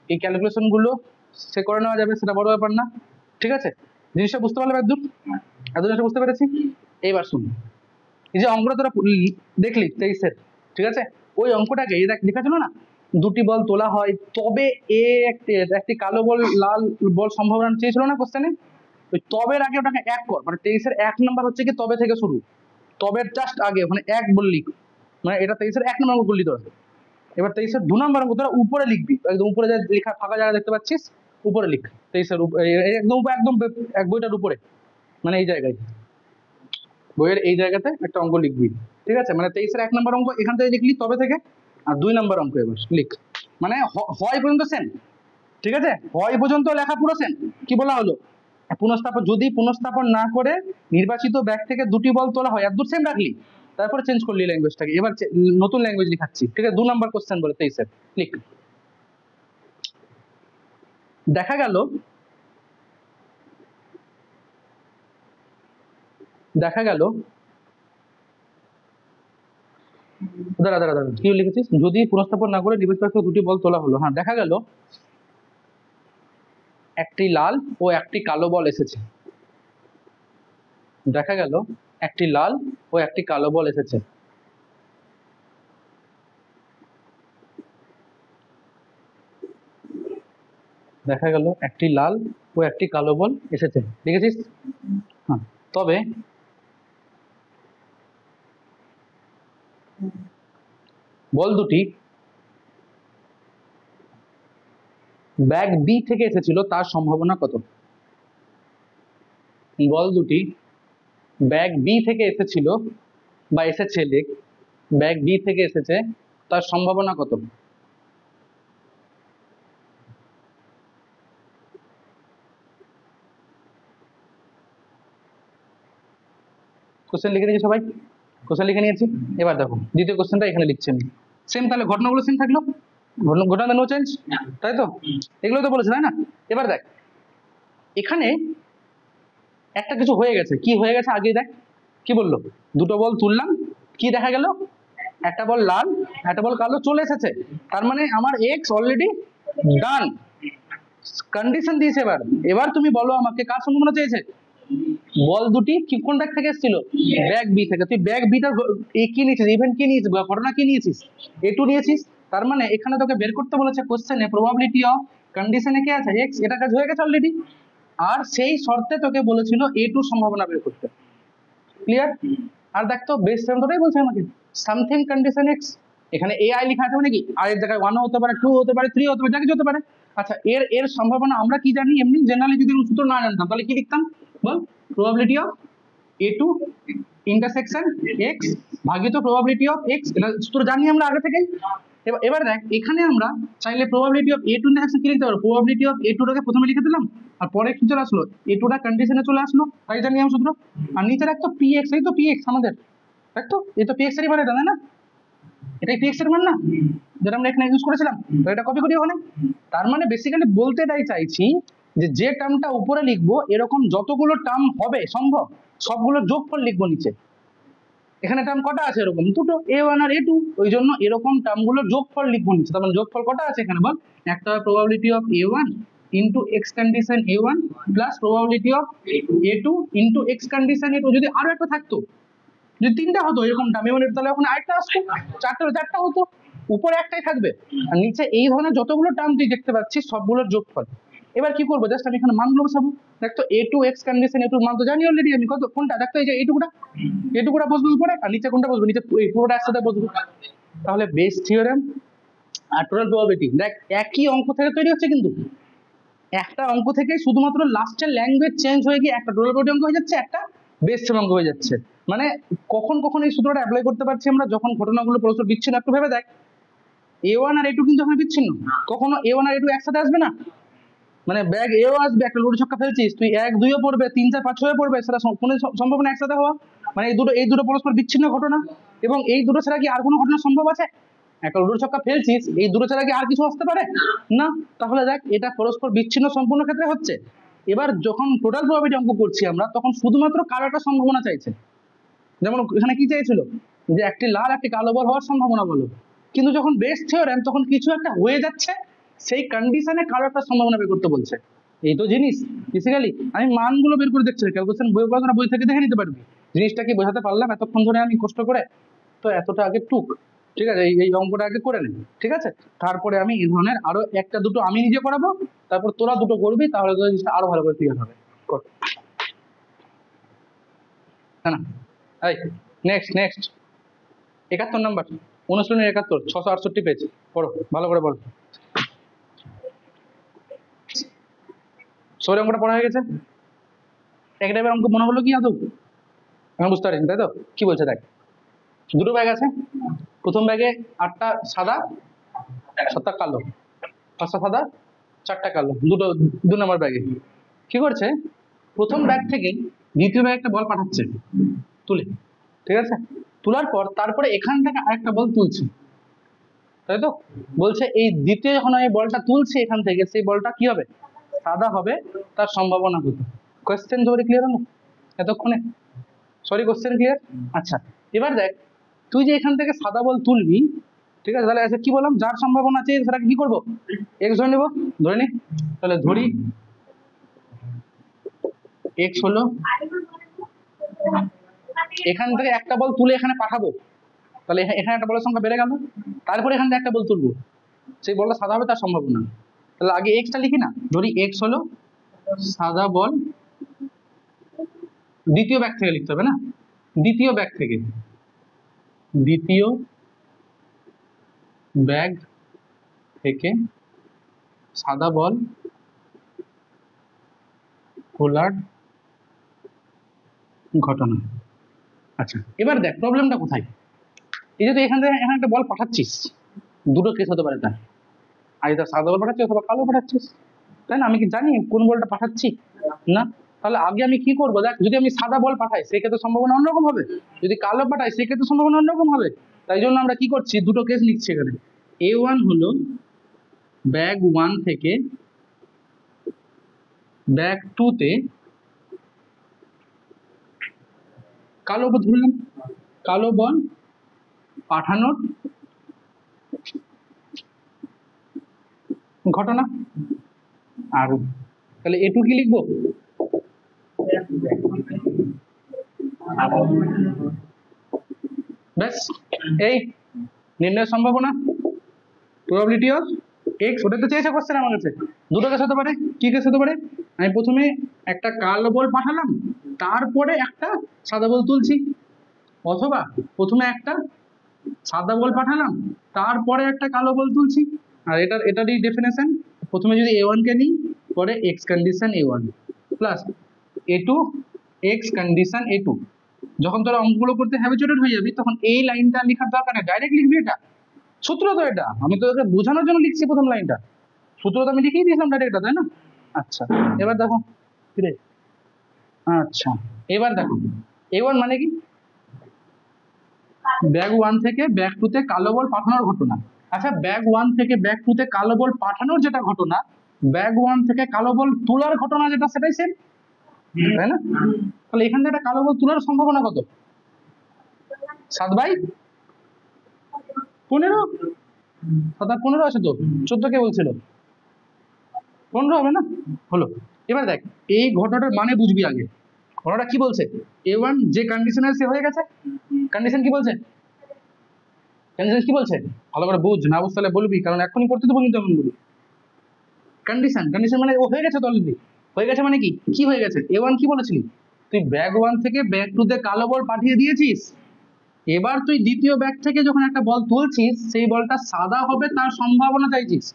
এই ক্যালকুলেশন গুলো সে করে নেওয়া যাবে, সেটা বড় ব্যাপার না, ঠিক আছে। জিনিসটা বুঝতে পারলে এতদূর, জিনিসটা বুঝতে পেরেছি। এইবার শুন, এই যে অঙ্কটা তোরা দেখলি 23-এর, ঠিক আছে, ওই অঙ্কটাকে এই দেখ লেখা ছিল না, দুটি বল তোলা হয় তবে একটি কালো বল লাল বল সম্ভাবনা চেয়েছিল না কোশ্চেনে, ওই তবের আগে ওটাকে এক কর, মানে 23-এর 1 নাম্বার হচ্ছে কি তবে থেকে শুরু, তবের জাস্ট আগে ওখানে এক বললি, মানে এটা 23-এর 1 নম্বর অঙ্ক করলি তোরা। এবার 23-এর 2 নম্বর অঙ্ক তোরা উপরে লিখবি, একদম উপরে যা লেখা ফাঁকা জায়গা দেখতে পাচ্ছিস উপরে লিখ, 23-এর একদম একদম এক বইটার উপরে, মানে এই জায়গায় বইয়ের এই জায়গাতে একটা অঙ্ক লিখবি, ঠিক আছে। মানে 23-এর 1 নম্বর অঙ্ক এখান থেকে লিখলি তবে থেকে, আর 2 নম্বর অঙ্ক এবার লিখ, মানে হয় পর্যন্ত সেম, ঠিক আছে, হয় পর্যন্ত লেখা পুরো সেম। কি বলা হলো, পুনঃস্থাপন, যদি পুনঃস্থাপন না করে নির্বাচিত ব্যাগ থেকে দুটি বল তোলা হয়, আর দূর সেম রাখলি, তারপরে চেঞ্জ করলি ল্যাঙ্গুয়েজটাকে, এবার নতুন ল্যাঙ্গুয়েজ লিখাচ্ছি, ঠিক আছে। 2 নম্বর কোশ্চেন বলে 23-এর, লিখ। দেখা গেল দাঁড়া দাঁড়া দাঁড়া, কি লিখেছিস, যদি পুনঃস্থাপন না করে নির্বাচিত ব্যাগ থেকে দুটি বল তোলা হলো, হ্যাঁ, দেখা গেল একটি লাল ও একটি কালো বল এসেছে, দেখা গেল একটি লাল ও একটি কালো বল এসেছে, দেখা গেল একটি লাল ও একটি কালো বল এসেছে, দেখেছিস, হ্যাঁ। তবে বল দুটি ব্যাগ বি থেকে এসেছিল, তার সম্ভাবনা কত, বল দুটি ব্যাগ বি থেকে এসেছিল বা এসেছে, দেখ ব্যাগ বি থেকে এসেছে, তার সম্ভাবনা কত। কোশ্চেন লিখে নিয়েছি সবাই, কোশ্চেন লিখে নিয়েছি। এবার দেখো দ্বিতীয় কোশ্চেনটা এখানে লিখছি আমি, সেম, তাহলে ঘটনাগুলো সেম থাকলো, ঘটনা নো চেঞ্জ, তাই তো, এগুলো তো বলেছে তাই না। এবার দেখ এখানে একটা কিছু হয়ে গেছে, কি হয়ে গেছে আগে দেখ, কি বললো, দুটো বল তুললাম, কি দেখা গেল, একটা বল লাল একটা বল কালো চলে এসেছে, তার মানে আমার এক্স অলরেডি ডান, কন্ডিশন দিয়েছে। এবার এবার তুমি বলো আমাকে কার সম্ভাবনা চেয়েছে, বল দুটি কি কোন ব্যাগ থেকে এসেছিল, ব্যাগ বি থেকে। তুই ব্যাগ বিটা কি নিয়েছিস, ইভেন্ট কি নিয়েছিস, ঘটনা কি নিয়েছিস, A2 নিয়েছিস, তার মানে এখানে তোকে বের করতে বলেছে কোশ্চেনে প্রবাবিলিটি অফ, কন্ডিশনে কি আছে এক্স, এটা কাজ হয়ে গেছে অলরেডি, আর সেই শর্তে তোকে বলেছিল A2 সম্ভাবনা বের করতে, ক্লিয়ার। আর দেখ তো বেস টার্মটাই বলছে আমাকে সামথিং কন্ডিশন এক্স, এখানে AI লেখা আছে মানে কি, আর এর জায়গায় 1 হতে পারে, 2 হতে পারে, 3 হতে পারে, যা কিছু হতে পারে। আচ্ছা, এর সম্ভাবনা আমরা কি জানি, এমনি জেনারেলি যদি সূত্র না জানতাম তাহলে কি লিখতাম, বল, probability of A2 intersection x ভাগিত প্রবাবিলিটি অফ x, এটা সূত্র জানি আমরা আগে থেকেই। এবার দেখ এখানে আমরা চাইলে প্রবাবিলিটি অফ A2 ইন্টারসেকশন কি লিখতে পারবো, প্রবাবিলিটি অফ A2 টাকে প্রথমে লিখে দিলাম, আর পরে কি চলে আসলো, A2 টা কন্ডিশনে চলে আসলো, তাই জানি আমরা সূত্র। আর নিচে রাখতো px, এই তো px আমাদের, দেখ তো এই তো px এরই মানে, তাই না, এটাই px এর মান না, যেটা আমরা এখানে ইউজ করেছিলাম, তো এটা কপি করি ওখানে। তার মানে বেসিক্যালি বলতে এটাই চাইছি যে যে টার্মটা উপরে লিখবো এরকম যতগুলো টার্ম হবে সম্ভব সবগুলো যোগফল লিখবো নিচে। এখানে টার্ম কটা আছে এরকম? দুটো, a1 আর a2, ওই জন্য এরকম টার্মগুলোর যোগফল লিখবো নিচে। তার মানে যোগফল কটা আছে এখানে বল? একটা probability of a1 into x condition a1 plus probability of a2 into x condition a2। যদি আরো একটা থাকতো, যদি তিনটা হতো এরকম টার্ম a1 তাহলে এখন আরেকটা আসতো, চারটা হতো, উপরে একটাই থাকবে আর নিচে এই ধরনের যতগুলো টার্ম তুই দেখতে পাচ্ছিস সবগুলোর যোগফল। এবার কি করবো? জাস্ট আমি এখানে মানগুলো বসাবো। দেখ তো a2 এক্স কন্ডিশন a2 মান তো জানি অলরেডি আমি, কত কোনটা দেখ তো, এই যে এইটুকুটা বসবে উপরে আর নিচে কোনটা বসবে? নিচে এই পুরোটা একসাথে বসবে। তাহলে বেস থিওরেম আর টোটাল প্রবাবিলিটি দেখ একই অঙ্ক থেকে তৈরি হচ্ছে, কিন্তু একটা অঙ্ক থেকে শুধুমাত্র লাস্টের ল্যাঙ্গুয়েজ চেঞ্জ হয়ে গিয়ে একটা টোটাল প্রবাবিলিটি অঙ্ক হয়ে যাচ্ছে, একটা বেস থিওরেম অঙ্ক হয়ে যাচ্ছে। মানে কখন কখন এই সূত্রটা অ্যাপ্লাই করতে পারছি আমরা? যখন ঘটনাগুলো পরস্পর বিচ্ছিন্ন। একটু ভেবে দেখ, a1 আর a2 কিন্তু এখানে বিচ্ছিন্ন, কখনো a1 আর a2 একসাথে আসবে না। মানে ব্যাগ এও আসবে, একটা লুডো ছক্কা ফেলছিস তুই, 1 2 ও পড়বে, 3 4 5 6 পড়বে, সেটা কোনো সম্ভব না একসাথে হওয়া। মানে এই দুটো পরস্পর বিচ্ছিন্ন ঘটনা, এবং এই দুটো ছাড়া কি আর কোনো ঘটনা সম্ভব আছে? একটা লুডো ছক্কা ফেলছিস, এই দুটো ছাড়া কি আর কিছু আসতে পারে? না। তাহলে দেখ এটা পরস্পর বিচ্ছিন্ন সম্পূর্ণ ক্ষেত্রে হচ্ছে। এবার যখন টোটাল প্রবাবিলিটি অঙ্ক করছি আমরা, তখন শুধুমাত্র কারো একটা সম্ভাবনা চাইছে। যেমন এখানে কি চাইছিল? যে একটি লাল একটি কালো বল হওয়ার সম্ভাবনা বলো। কিন্তু যখন বেস থিওরেম তখন কিছু একটা হয়ে যাচ্ছে, সেই কন্ডিশনে কারো একটা সম্ভাবনা বের করতে বলছে। এই তো জিনিস বেসিক্যালি। আমি মানগুলো বের করে দেখছি, ক্যালকুলেশন বই পড়াশোনা বই থেকে দেখে নিতে পারবি। জিনিসটা কি বোঝাতে পারলাম এতক্ষণ ধরে আমি কষ্ট করে? তো এতটা আগে টুক, ঠিক আছে, এই অঙ্কটা আগে করে নেব, ঠিক আছে। তারপরে আমি এই ধরনের আরো একটা দুটো আমি নিজে করাবো, তারপর তোরা দুটো করবি, তাহলে তো জিনিসটা আরো ভালো করে ক্লিয়ার হবে। কর, হ্যাঁ না? এই নেক্সট নেক্সট 71 নাম্বার, অনুশীলনী 71, 668 পেজ। পড়ো ভালো করে পড়ো। সৌর অঙ্কটা পড়া হয়ে গেছে? এক টাইপের অঙ্ক মনে হলো কি আদৌ? আমি বুঝতে পারিনি, তাই তো? কি বলছে দেখ, দুটো ব্যাগ আছে, প্রথম ব্যাগে 8টা সাদা 7টা কালো, 5টা সাদা 4টা কালো, দুটো 2 নম্বর ব্যাগে কি করছে? প্রথম ব্যাগ থেকে দ্বিতীয় ব্যাগে একটা বল পাঠাচ্ছে তুলে, ঠিক আছে। তোলার পর তারপরে এখান থেকে আরেকটা বল তুলছে, তাই তো? বলছে এই দ্বিতীয় যখন এই বলটা তুলছে এখান থেকে, সেই বলটা কি হবে? সাদা হবে, তার সম্ভাবনা কত? কোয়েশ্চেন ধরে ক্লিয়ার হলো এতক্ষণে? Sorry, question clear? আচ্ছা, এবার দেখ, তুই যে এখান থেকে সাদা বল তুলবি, ঠিক আছে, তাহলে আচ্ছা কি বললাম, যার সম্ভাবনা আছে সেটাকে কি করবো? এক্স ধরে নিবো, ধরে নি। তাহলে ধরি এক্স হলো, এখান থেকে একটা বল তুলে এখানে পাঠাবো, তাহলে এখানে একটা বলের সংখ্যা বেড়ে গেল। তারপরে এখান থেকে একটা বল তুলবো, সেই বলটা সাদা হবে তার সম্ভাবনা। তাহলে আগে এক্সটা লিখি না, ধরি এক্স হলো সাদা বল, দ্বিতীয় ব্যাগ থেকে লিখতে হবে না, দ্বিতীয় ব্যাগ থেকে, দ্বিতীয় ব্যাগ থেকে সাদা বল খোলার ঘটনা। আচ্ছা, এবার দেখ প্রবলেমটা কোথায়। এই যে তুই এখান থেকে এখানে একটা বল পাঠাচ্ছিস, দুটো কেস হতে পারে তার, আইদার সাদা বল পাঠাচ্ছিস অথবা কালো পাঠাচ্ছিস, তাই না? আমি কি জানি কোন বলটা পাঠাচ্ছি? না। তাহলে আগে আমি কি করবো? দেখ, যদি আমি সাদা বল পাঠাই সেক্ষেত্রে সম্ভাবনা অন্যরকম হবে, যদি কালো পাঠাই সেক্ষেত্রে সম্ভাবনা অন্যরকম হবে। তাই জন্য আমরা কি করছি, দুটো কেস লিখছি এখানে। a1 হলো ব্যাগ 1 থেকে ব্যাগ 2 তে কালো বল ধরলাম, কালো বল পাঠানোর ঘটনা। আর তাহলে এটু কি লিখবো? ব্যাস, এই নির্ণয় সম্ভাবনা, প্রবাবিলিটি অফ এক্স, ওটা তো চেয়েছে কোশ্চেন আমার কাছে। দুটো কেস হতে পারে, কি কেস হতে পারে? আমি প্রথমে একটা কালো বল পাঠালাম, তারপরে একটা সাদা বল তুলছি, অথবা প্রথমে একটা সাদা বল পাঠালাম, তারপরে একটা কালো বল তুলছি। আর এটারই ডেফিনেশন, প্রথমে যদি a1 কে নিই, পরে x condition a1 plus a2 x condition a2। যখন তোরা অঙ্কগুলো করতে হ্যাবিচুয়েটেড হয়ে যাবি, তখন এই লাইনটা লেখার দরকার নেই, ডাইরেক্ট লিখবি। এটা সূত্র তো, এটা আমি তোকে বোঝানোর জন্য লিখছি প্রথম লাইনটা, সূত্র তো আমি লিখেই দিয়েছিলাম ডাইরেক্ট, তাই না? আচ্ছা, এবার দেখো কিরে, আচ্ছা এবার দেখো a1 মানে কি, ব্যাগ 1 থেকে ব্যাগ 2 তে কালো বল পাঠানোর ঘটনা। আচ্ছা, ব্যাগ 1 থেকে ব্যাগ 2 তে কালো বল পাঠানোর যেটা ঘটনা, ব্যাগ 1 থেকে কালো বল তোলার ঘটনা যেটা, সেটাই সেম, তাই না? তাহলে এখান থেকে একটা কালো বল তোলার সম্ভাবনা কত? 7/15। 7/15 আছে তো, 14 কে বলছিল? 15 হবে না? হলো। এবার দেখ, এই ঘটনাটার মানে বুঝবি আগে। ঘটনাটা কি বলছে? A1 যে কন্ডিশনে সে হয়ে গেছে। কন্ডিশন কি বলছে? কন্ডিশন কি বলছে? ভালো করে বুঝ, না বুঝ তাহলে বলবি, কারণ এখনই করতে দেবো কিন্তু এমন বলি। কন্ডিশন, কন্ডিশন মানে ও হয়ে গেছে তো অলরেডি। হয়ে গেছে মানে কি? কি হয়ে গেছে? A1 কি বলেছিলি? তুই ব্যাগ 1 থেকে ব্যাগ 2 তে কালো বল পাঠিয়ে দিয়েছিস। এবার তুই দ্বিতীয় ব্যাগ থেকে যখন একটা বল তুলছিস, সেই বলটা সাদা হবে তার সম্ভাবনা চাইছিস।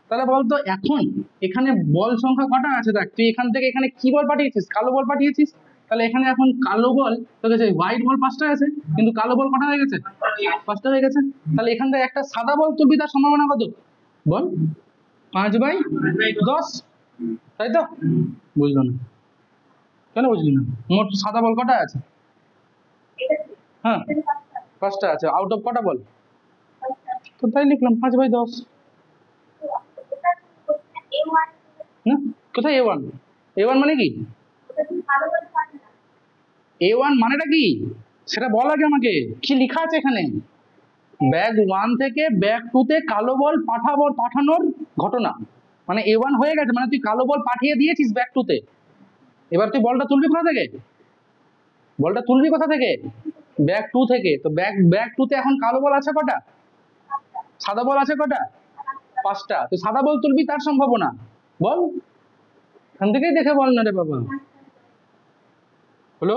তাহলে বলতো এখন এখানে বল সংখ্যা কটা আছে? দেখ, তুই এখান থেকে এখানে কি বল পাঠিয়েছিস? কালো বল পাঠিয়েছিস। তাহলে এখানে এখন কালো বল তোর কাছে, হোয়াইট বল 5টা আছে, কিন্তু কালো বল কটা হয়ে গেছে? 5টা হয়ে গেছে। তাহলে এখান থেকে একটা সাদা বল তুলবি, তার সম্ভাবনা কত? বল, 5/10, তাই তো? বুঝলো না? কেন বুঝলি না? মোট সাদা বল কটা আছে? হ্যাঁ, 5টা আছে, আউট অফ কটা বল? তো তাই লিখলাম 5/10। না, কোথায় A1? A1 মানে কি? A1 মানেটা কি সেটা বল আগে আমাকে। কি লেখা আছে এখানে? ব্যাগ 1 থেকে ব্যাগ 2 তে কালো বল পাঠানোর ঘটনা। মানে A1 হয়ে গেছে, মানে তুই কালো বল পাঠিয়ে দিয়েছিস ব্যাগ 2 তে। এবার তুই বলটা তুলবি কোথা থেকে? বলটা তুলবি কোথা থেকে? ব্যাগ 2 থেকে। তো ব্যাগ 2 তে এখন কালো বল আছে কটা? সাদা বল আছে কটা? 5টা। তো সাদা বল তুলবি, তার সম্ভাবনা বল। এখান থেকেই দেখে বল না রে বাবা। হলো?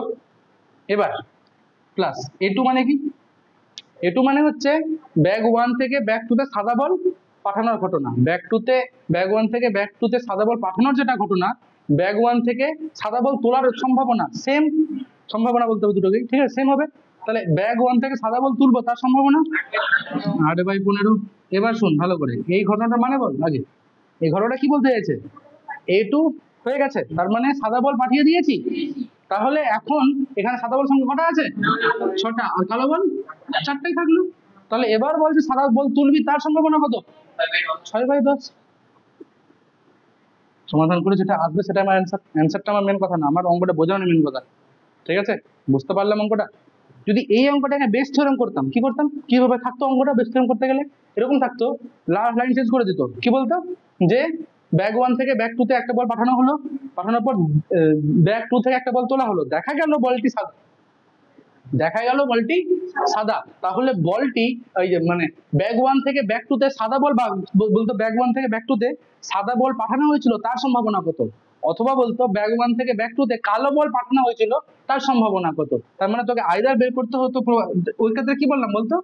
এবার প্লাস A2 মানে কি? A2 মানে হচ্ছে ব্যাগ 1 থেকে ব্যাগ 2 তে সাদা বল পাঠানোর ঘটনা। ব্যাগ 1 থেকে ব্যাগ 2 তে সাদা বল পাঠানোর যেটা ঘটনা, ব্যাগ 1 থেকে সাদা বল তোলার সম্ভাবনা সেম। সম্ভাবনা বলতে হবে দুটোকেই, ঠিক আছে? সেম হবে। তাহলে ব্যাগ 1 থেকে সাদা বল তুলবো, তার সম্ভাবনা 8/15। এবার শোন ভালো করে, এই ঘটনাটা মানে বল আগে। এই ঘটনাটা কি বলতে চাইছে? A2 হয়ে গেছে, তার মানে সাদা বল পাঠিয়ে দিয়েছি। তাহলে এখন এখানে সাদা বল সংখ্যা কটা আছে? 6টা। আর কালো বল 4টাই থাকলো। তাহলে এবার বলছে সাদা বল তুলবি, তার সম্ভাবনা কত? 6/10। সমাধান করে যেটা আসবে সেটা আমার অ্যান্সার। অ্যান্সারটা আমার মেন কথা না, আমার অঙ্কটা বোঝানো মেন কথা। ঠিক আছে? বুঝতে পারলাম অঙ্কটা? যদি এই অঙ্কটাকে বেস থিওরেম করতাম, কি করতাম? কিভাবে থাকতো অঙ্কটা বেস থিওরেম করতে গেলে? এরকম থাকতো, লাস্ট লাইন চেঞ্জ করে দিত। কি বলতো? যে ব্যাগ 1 থেকে ব্যাগ 2 তে একটা বল পাঠানো হলো, পাঠানোর পর ব্যাগ 2 থেকে একটা বল তোলা হলো, দেখা গেল বলটি সাদা। দেখা গেল বলটি সাদা। তাহলে বলটি ওই যে মানে ব্যাগ 1 থেকে ব্যাগ 2 তে সাদা বল, বা বলতো ব্যাগ 1 থেকে ব্যাগ 2 তে সাদা বল পাঠানো হয়েছিল, তার সম্ভাবনা কত? অথবা বলতো ব্যাগ 1 থেকে ব্যাগ 2 তে কালো বল পাঠানো হয়েছিল, তার সম্ভাবনা কত? তার মানে তোকে আইদার বের করতে হতো। ওই ক্ষেত্রে কি বললাম বলতো?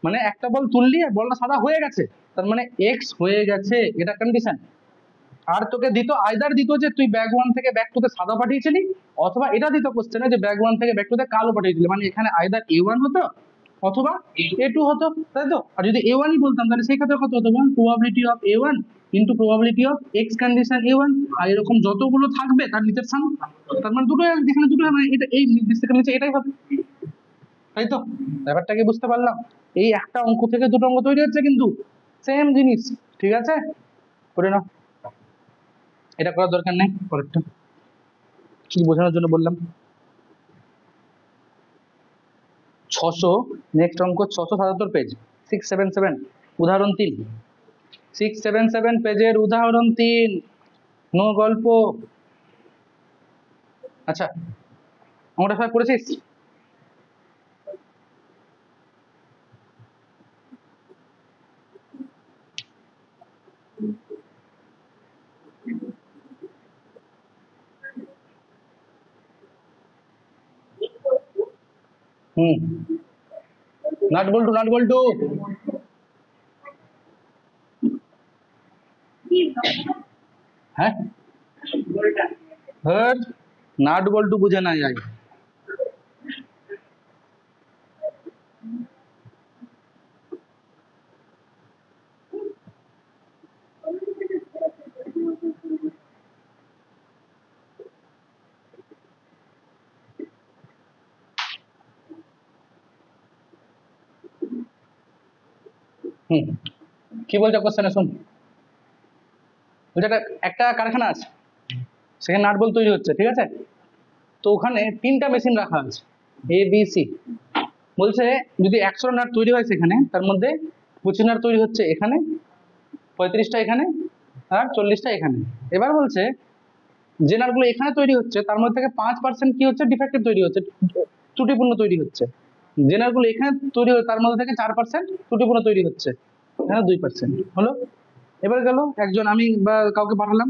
মানে একটা বল তুললি আর বলটা সাদা হয়ে গেছে, তার মানে এক্স হয়ে গেছে, এটা কন্ডিশন। আর তোকে দিত, আইদার দিত যে তুই ব্যাগ 1 থেকে ব্যাগ 2 তে সাদা পাঠিয়েছিলি, অথবা এটা দিত কোশ্চেনে যে ব্যাগ 1 থেকে ব্যাগ 2 তে কালো পাঠিয়েছিলি। মানে এখানে আইদার A1 হতো অথবা A2 হতো, তাই তো? আর যদি A1ই বলতাম, তাহলে সেই ক্ষেত্রে কত হতো বল? Probability of A1 into probability of X condition A1। আর এরকম যতগুলো থাকবে তার নিচের সাম। তার মানে দুটো, যেখানে দুটো, মানে এটা এই নির্দিষ্ট নিচে এটাই হবে, তাই তো? ব্যাপারটা কি বুঝতে পারলাম? এই একটা অঙ্ক থেকে দুটো অঙ্ক তৈরি হচ্ছে, কিন্তু সেম জিনিস। ঠিক আছে, করে নাও। এটা করার দরকার নেই, পরেরটা কি বোঝানোর জন্য বললাম। 600, নেক্সট অঙ্ক 677 পেজ, 677, উদাহরণ 3। 677 পেজের উদাহরণ 3, নো গল্প। আচ্ছা, অঙ্কটা সবাই করেছিস? হুম, নাট বল্টু, নাট বল্টু। হ্যাঁ, হ্যাঁ, নাট বল্টু বুঝে না যায়। হুম, কি বলছে কোশ্চেনে শুন। বলছে একটা কারখানা আছে, সেখানে নাট বল্টু তৈরি হচ্ছে, ঠিক আছে। তো ওখানে 3টা মেশিন রাখা আছে, এ বি সি। বলছে যদি 100টা নাট তৈরি হয় সেখানে, তার মধ্যে 25 নাট তৈরি হচ্ছে এখানে, 35টা এখানে, আর 40টা এখানে। এবার বলছে যে নাটগুলো এখানে তৈরি হচ্ছে তার মধ্যে থেকে 5% কি হচ্ছে, ডিফেক্টিভ তৈরি হচ্ছে, ত্রুটিপূর্ণ তৈরি হচ্ছে। যে নাটগুলো এখানে তৈরি হচ্ছে তার মধ্যে থেকে 4% ত্রুটিপূর্ণ তৈরি হচ্ছে, এখানে 2% হলো। এবার গেল একজন, আমি বা কাউকে পাঠালাম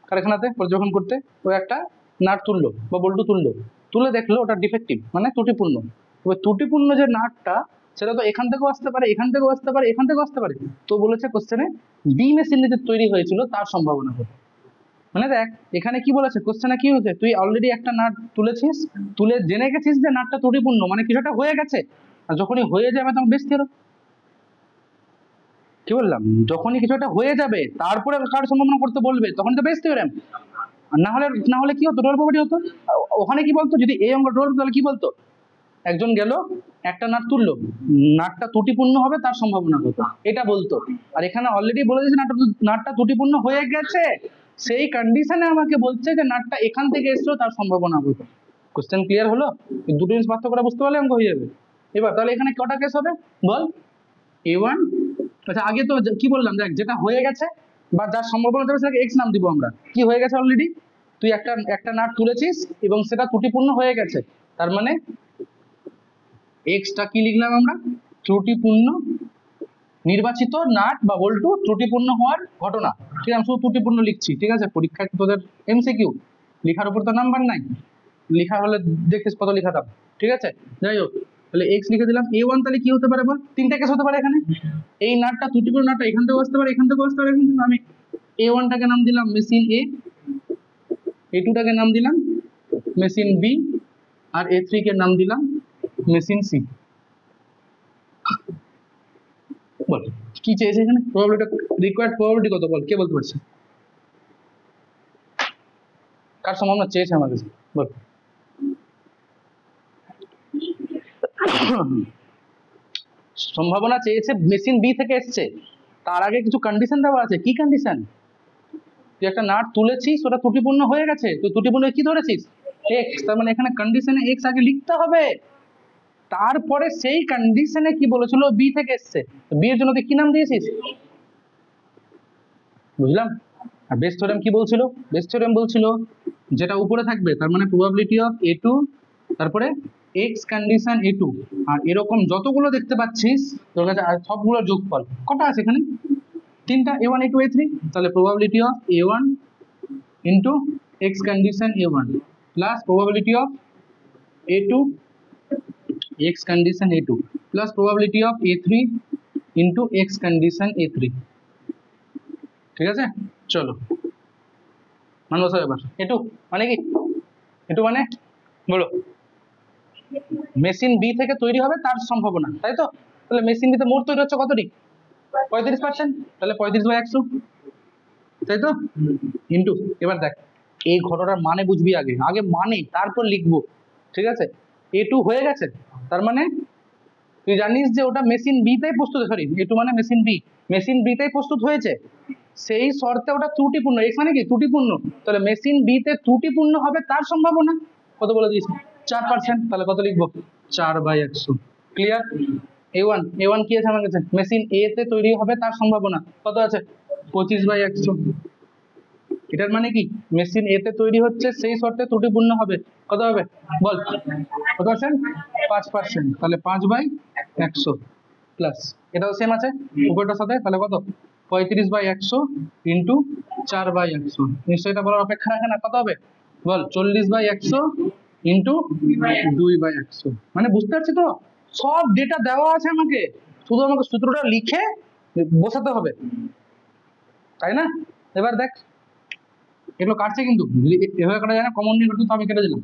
কারখানাতে পর্যবেক্ষণ করতে, ও একটা নাট তুললো বা বল্টু তুললো, তুলে দেখলো ওটা ডিফেক্টিভ মানে ত্রুটিপূর্ণ। এবার ত্রুটিপূর্ণ যে নাটটা, সেটা তো এখান থেকেও আসতে পারে, এখান থেকেও আসতে পারে, এখান থেকেও আসতে পারে। তো বলেছে কোশ্চেনে বি মেশিনে যে তৈরি হয়েছিল তার সম্ভাবনা কত। মানে দেখ এখানে কি বলেছে, কোশ্চেনে কি হয়েছে, তুই অলরেডি একটা নাট তুলেছিস, তুলে জেনে গেছিস যে নাটটা ত্রুটিপূর্ণ মানে কিছুটা হয়ে গেছে, আর যখনই হয়ে যাবে তখন বেশ তেরো। কি বললাম, যখনই কিছু একটা হয়ে যাবে তারপরে কার সম্ভাবনা করতে বলবে তখন তো বেস থিওরেম। আর না হলে কি হতো, রোল প্রপার্টি হতো। ওখানে কি বলতো, যদি এই অঙ্ক রোল তাহলে কি বলতো, একজন গেল একটা নাট তুললো, নাটটা ত্রুটিপূর্ণ হবে তার সম্ভাবনা কত, এটা বলতো। আর এখানে অলরেডি বলে দিয়েছে নাটটা ত্রুটিপূর্ণ হয়ে গেছে, সেই কন্ডিশনে আমাকে বলছে যে নাটটা এখান থেকে এসেছিল তার সম্ভাবনা কত। কোশ্চেন ক্লিয়ার হলো? এই দুটো জিনিস পার্থক্যটা বুঝতে পারলে অঙ্ক হয়ে যাবে। এবার তাহলে এখানে কটা কেস হবে বল, A1। আচ্ছা আগে তো কি বললাম, দেখ যেটা হয়ে গেছে বা যার সম্ভাবনা যাবে সেটাকে এক্স নাম দিব আমরা, কি হয়ে গেছে অলরেডি, তুই একটা একটা নাট তুলেছিস এবং সেটা ত্রুটিপূর্ণ হয়ে গেছে, তার মানে এক্সটা কি লিখলাম আমরা, ত্রুটিপূর্ণ নির্বাচিত নাট বা বল্টু ত্রুটিপূর্ণ হওয়ার ঘটনা। ঠিক আছে, আমি শুধু ত্রুটিপূর্ণ লিখছি, ঠিক আছে, পরীক্ষায় তোদের এমসিকিউ লেখার উপর তো নাম্বার নাই, লেখা হলে দেখিস কত লেখাতাম, ঠিক আছে। যাই হোক, তাহলে এক্স লিখে দিলাম। A1 তাহলে কি হতে পারে বল, 3টা কেস হতে পারে এখানে। এই নাটটা ত্রুটিপূর্ণ নাটটা এখান থেকে আসতে পারে, এখান থেকে আসতে পারে, এখান থেকে। আমি A1টাকে নাম দিলাম মেশিন এ, A2টাকে নাম দিলাম মেশিন বি, আর A3কে নাম দিলাম মেশিন সি। বল কি চেয়েছে এখানে, প্রবাবিলিটি, রিকোয়ার্ড প্রবাবিলিটি কত বল, কে বলতে পারছে, কার সম্ভাবনা চেয়েছে আমার কাছে বল। সম্ভাবনা চেয়েছে মেশিন বি থেকে এসছে, তার আগে কিছু কন্ডিশন দেওয়া আছে। কি কন্ডিশন, তুই একটা নাট তুলেছিস ওটা ত্রুটিপূর্ণ হয়ে গেছে, তুই ত্রুটিপূর্ণ কি ধরেছিস, এক্স, তার মানে এখানে কন্ডিশনে এক্স আগে লিখতে হবে, তারপরে সেই কন্ডিশনে কি বলেছিল বি থেকে এসছে, বি এর জন্য তুই কি নাম দিয়েছিস, বুঝলাম। আর বেস থিওরেম কি বলছিল, বেস থিওরেম বলছিল যেটা উপরে থাকবে তার মানে প্রবাবিলিটি অফ A2, তারপরে এক্স কন্ডিশন A2, আর এরকম যতগুলো দেখতে পাচ্ছিস তোর কাছে সবগুলোর যোগফল কটা আছে এখানে, 3টা, A1 A2 A3। তাহলে probability of A1 into x condition A1 plus probability of A2 x condition A2 plus probability of A3 into x condition A3। ঠিক আছে, চলো মান বসাও এবার। A2 মানে কি, A2 মানে বলো, মেশিন বি থেকে তৈরি হবে তার সম্ভাবনা, তাই তো। তাহলে মেশিন বিতে মোট তৈরি হচ্ছে কতটি, 35%, তাহলে 35/100, তাই তো, ইন্টু। এবার দেখ এই ঘটনার মানে বুঝবি আগে, আগে মানে তারপর লিখবো, ঠিক আছে। A2 হয়ে গেছে, তার মানে তুই জানিস যে ওটা মেশিন বি তেই প্রস্তুত, সরি A2 মানে মেশিন বি তেই প্রস্তুত হয়েছে, সেই শর্তে ওটা ত্রুটিপূর্ণ, এক্স মানে কি ত্রুটিপূর্ণ, তাহলে মেশিন বি তে ত্রুটিপূর্ণ হবে তার সম্ভাবনা কত বলে দিয়েছি, 4%, তাহলে কত লিখবো, 4/100। ক্লিয়ার। A1 কি আছে আমার কাছে, মেশিন এ তে তৈরি হবে তার সম্ভাবনা কত আছে, 25/100। এটার মানে কি, মেশিন এ তে তৈরি হচ্ছে সেই শর্তে ত্রুটিপূর্ণ হবে, কত হবে বল, কত পার্সেন্ট, 5%, তাহলে 5/100 প্লাস, এটাও সেম আছে উপরটার সাথে, তাহলে কত 35/100 ইন্টু 4/100, নিশ্চয়ই এটা বলার অপেক্ষা রাখে না, কত হবে বল, 40/100 ইন্টু 2/100। মানে বুঝতে পারছি তো, সব ডেটা দেওয়া আছে আমাকে, শুধু আমাকে সূত্রটা লিখে বসাতে হবে, তাই না। এবার দেখ এগুলো কাটছে কিন্তু, এভাবে কাটা যায় না, কমন নিয়ে কাটতো তো আমি কেটে দিলাম,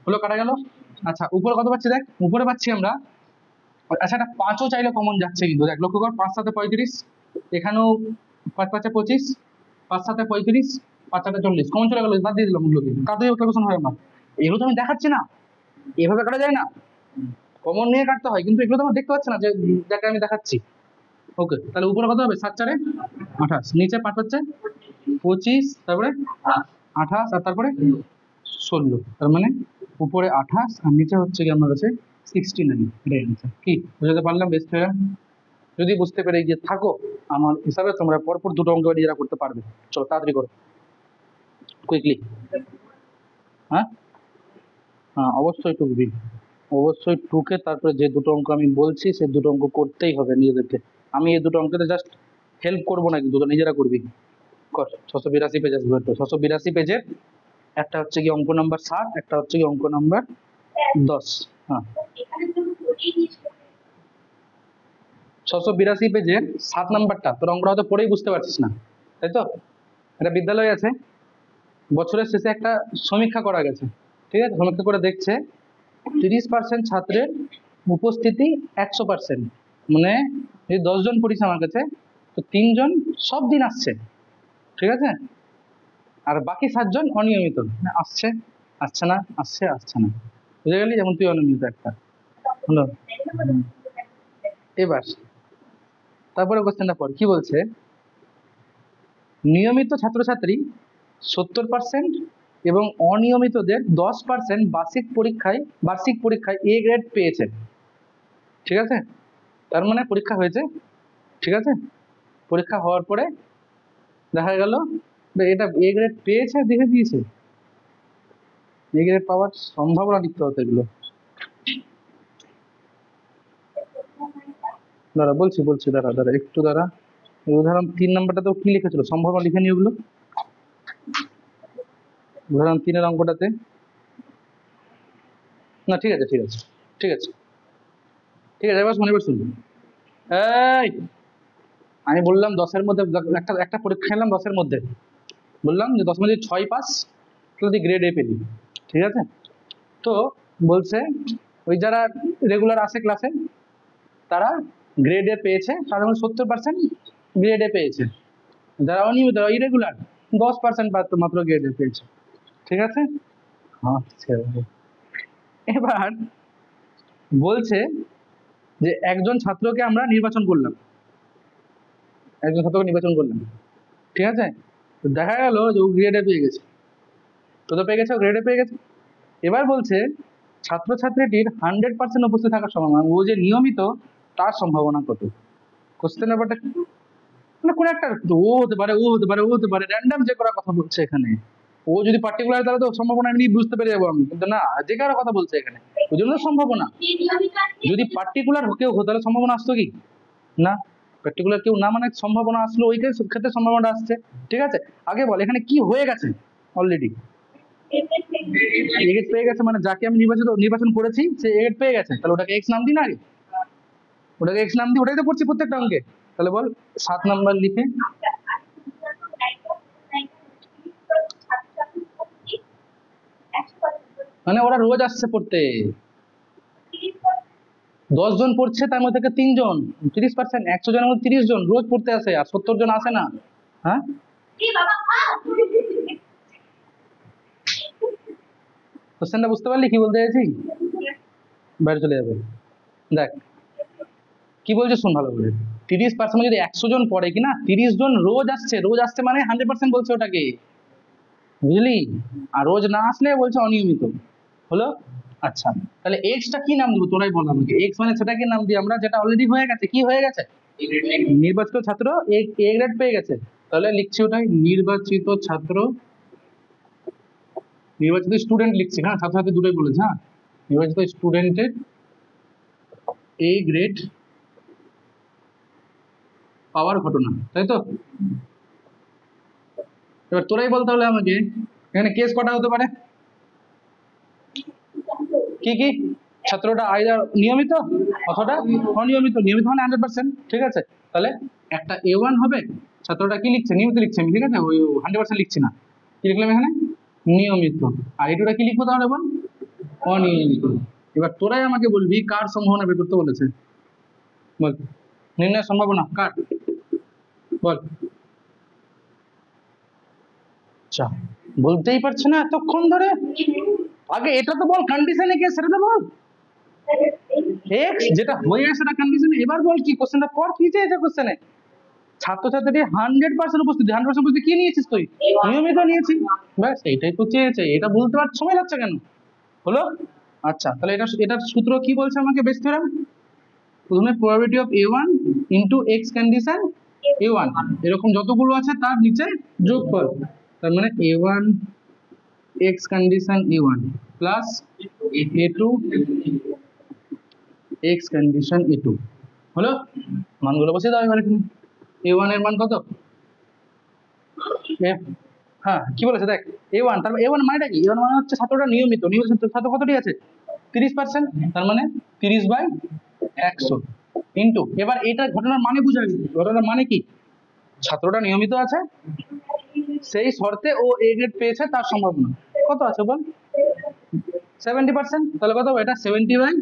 হলো কাটা গেল। আচ্ছা উপরে কত পাচ্ছি দেখ, উপরে পাচ্ছি আমরা, আচ্ছা একটা 5ও চাইলে কমন যাচ্ছে কিন্তু, দেখ লক্ষ্য কর, 5 7 35, এখানেও 5 5 25, 5 7 35, 5 7 40, কমন চলে গেল, বাদ দিয়ে দিলাম ওগুলোকে, তাতেই ক্যালকুলেশন হয় আমার। এগুলো তো আমি দেখাচ্ছি না, এভাবে কাটা যায় না, কমন নিয়ে কাটতে হয়, কিন্তু এগুলো তো আমরা দেখতে পাচ্ছি না যে যাকে আমি দেখাচ্ছি, ওকে, তাহলে উপরে কত হবে? 7 4 28, নিচে 5 হচ্ছে 25, তারপরে 28 আর তারপরে 16, তার মানে উপরে 28 আর নিচে হচ্ছে কি আমার কাছে 69। এটাই অ্যান্সার। কি বুঝতে পারলাম বেস্ট ফ্রেন্ড? যদি বুঝতে পেরে গিয়ে থাকো আমার হিসাবে তোমরা পরপর দুটো অঙ্ক নিজেরা করতে পারবে। চলো তাড়াতাড়ি করো, কুইকলি। হ্যাঁ হ্যাঁ, অবশ্যই টুকবি, অবশ্যই টুকে তারপরে যে দুটো অঙ্ক আমি বলছি সে দুটো অঙ্ক করতেই হবে নিজেদেরকে। আমি এই দুটো অঙ্কতে জাস্ট হেল্প করবো না, দুটো নিজেরা করবি। কর 682 পেজ আসবে, 682 পেজের একটা হচ্ছে কি অঙ্ক নাম্বার 7, একটা হচ্ছে কি অঙ্ক নাম্বার 10। হ্যাঁ 682 পেজের 7 নাম্বারটা তোর অঙ্কটা হয়তো পড়েই বুঝতে পারছিস না, তাই তো? এটা বিদ্যালয়ে আছে, বছরের শেষে একটা সমীক্ষা করা গেছে, ঠিক আছে? সমীক্ষা করে দেখছে 30% ছাত্রের উপস্থিতি 100%, মানে যদি 10 জন পড়িস আমার কাছে তো 3 জন সব দিন আসছে, ঠিক আছে? আর বাকি 7 জন অনিয়মিত, মানে আসছে আসছে না, আসছে আসছে না, বুঝে গেলি? যেমন তুই অনিয়মিত একটা হলো। এবার তারপরে কোশ্চেনটা পর কি বলছে, নিয়মিত ছাত্রছাত্রী 70% এবং অনিয়মিতদের 10% বার্ষিক পরীক্ষায় এ গ্রেড পেয়েছে, ঠিক আছে? তার মানে পরীক্ষা হয়েছে, ঠিক আছে? পরীক্ষা হওয়ার পরে দেখা গেল এটা এ গ্রেড পেয়েছে, দেখে দিয়েছে। এ গ্রেড পাওয়ার সম্ভাবনা লিখতে হতো এগুলো। দাঁড়া বলছি বলছি, দাঁড়া দাঁড়া একটু দাঁড়া। উদাহরণ 3 নাম্বারটা তো কি লিখেছিল, সম্ভাবনা লিখে নি ওগুলো। উদাহরণ 3-এর অঙ্কটাতে না, ঠিক আছে ঠিক আছে ঠিক আছে ঠিক আছে, এবার শুন এবার শুন। এই আমি বললাম 10-এর মধ্যে একটা একটা পরীক্ষা নিলাম, 10-এর মধ্যে বললাম যে 10 মধ্যে 6 পাস তাহলে তুই গ্রেড এ পেলি, ঠিক আছে? তো বলছে ওই যারা রেগুলার আসে ক্লাসে তারা গ্রেড এ পেয়েছে, তাদের মধ্যে 70% গ্রেড এ পেয়েছে। যারা অনিয়মিত ইরেগুলার 10% মাত্র গ্রেড এ পেয়েছে, ঠিক আছে? আচ্ছা, এবার বলছে যে একজন ছাত্রকে আমরা নির্বাচন করলাম, একজন ছাত্রকে নির্বাচন করলাম, ঠিক আছে? তো দেখা গেল যে ও গ্রেড এ পেয়ে গেছে, তো পেয়ে গেছে, ও গ্রেড এ পেয়ে গেছে। এবার বলছে ছাত্রছাত্রীটির 100% উপস্থিত থাকার সম্ভাবনা, ও যে নিয়মিত তার সম্ভাবনা কত? কোশ্চেন ব্যাপারটা মানে কোন একটা ও হতে পারে, ও হতে পারে, ও হতে পারে, র্যান্ডম যে করার কথা বলছে এখানে। ও যদি পার্টিকুলার তাহলে তো সম্ভাবনা এমনি বুঝতে পেরে যাবো আমি, কিন্তু না, যে কারো কথা বলছে এখানে, ওই জন্য সম্ভাবনা। যদি পার্টিকুলার কেউ হতো তাহলে সম্ভাবনা আসতো কি? না, পার্টিকুলার কেউ না মানে সম্ভাবনা আসলো, ওই ক্ষেত্রে সম্ভাবনা আসছে, ঠিক আছে? আগে বল এখানে কি হয়ে গেছে অলরেডি? এগেট পেয়ে গেছে, মানে যাকে আমি নির্বাচন করেছি সে এগেট পেয়ে গেছে, তাহলে ওটাকে এক্স নাম দিই না আগে? ওটাকে এক্স নাম দিই, ওটাই তো পড়ছি প্রত্যেকটা অঙ্কে। তাহলে বল 7 নাম্বার লিখে মানে ওরা রোজ আসছে পড়তে, 10 জন পড়ছে তার মধ্যে থেকে 3 জন, 30%, 100 জনের মধ্যে 30 জন রোজ পড়তে আসে আর 70 জন আসে না। হ্যাঁ কোশ্চেনটা বুঝতে পারলি কি বলতে চাইছি? বাইরে চলে যাবে। দেখ কি বলছে শোন ভালো করে, 30% যদি 100 জন পড়ে কিনা, 30 জন রোজ আসছে, রোজ আসছে মানে 100% বলছে ওটাকে, বুঝলি? আর রোজ না আসলে বলছে অনিয়মিত, হলো? আচ্ছা, তাহলে এক্সটা কি নাম দেবো তোরাই বল আমাকে। এক্স মানে সেটাকে নাম দিই আমরা যেটা অলরেডি হয়ে গেছে, কি হয়ে গেছে? নির্বাচিত ছাত্র এ গ্রেড পেয়ে গেছে, তাহলে লিখছি ওটাই নির্বাচিত ছাত্র, নির্বাচিত স্টুডেন্ট লিখছি, হ্যাঁ ছাত্রছাত্রী দুটোই বলেছে, হ্যাঁ নির্বাচিত স্টুডেন্টের এ গ্রেড পাওয়ার ঘটনা, তাই তো? এবার তোরাই বল তাহলে আমাকে এখানে কেস কটা হতে পারে, কি কি? ছাত্রটা আইদার নিয়মিত অথবা অনিয়মিত, নিয়মিত মানে 100%, ঠিক আছে? তাহলে একটা A1 হবে, ছাত্রটা কি লিখছে, নিয়মিত লিখছে আমি, ঠিক আছে? ওই 100% লিখছি না, কি লিখলাম এখানে? নিয়মিত। আর এটুটা কি লিখবো তাহলে বল? অনিয়মিত। এবার তোরাই আমাকে বলবি কার সম্ভাবনা বের করতে বলেছে, বল নির্ণয়ের সম্ভাবনা কার, বল। আচ্ছা, বলতেই পারছে না এতক্ষণ ধরে, আগে এটা তো বল কন্ডিশনে কি সেটা তো বল। এক্স যেটা হয়ে গেছে সেটা কন্ডিশন। এবার বল কি কোশ্চেনটা পর, কি চেয়েছে কোশ্চেনে? ছাত্রছাত্রী 100% উপস্থিতি। 100% উপস্থিতি কি নিয়েছিস তুই? নিয়মিত নিয়েছি। ব্যাস এইটাই তো চেয়েছে। এটা বলতে পারতে সময় লাগছে কেন? হলো? আচ্ছা, তাহলে এটার সূত্র কি বলছে আমাকে? Bayes theorem. প্রথমে probability of a1 into X condition a1, এরকম যতগুলো আছে তার নিচে যোগফল। তার মানে a1 x condition a1 plus a2 x condition a2। হলো? মানগুলো বসিয়ে দাও এবার এখানে। a1 এর মান কত? হ্যাঁ, কি বলেছে দেখ, a1, তার a1 মানেটা কি? a1 মানে হচ্ছে ছাত্রটা নিয়মিত। নিয়মিত ছাত্র কতটি আছে? 30%। তার মানে 30/100 ইন্টু, এবার এটা ঘটনার মানে বুঝাবি। ঘটনার মানে কি? ছাত্রটা নিয়মিত আছে, সেই শর্তে ও এ গ্রেড পেয়েছে তার সম্ভাবনা কত আছে বল? 70%। তাহলে কত হবে এটা? 70/100।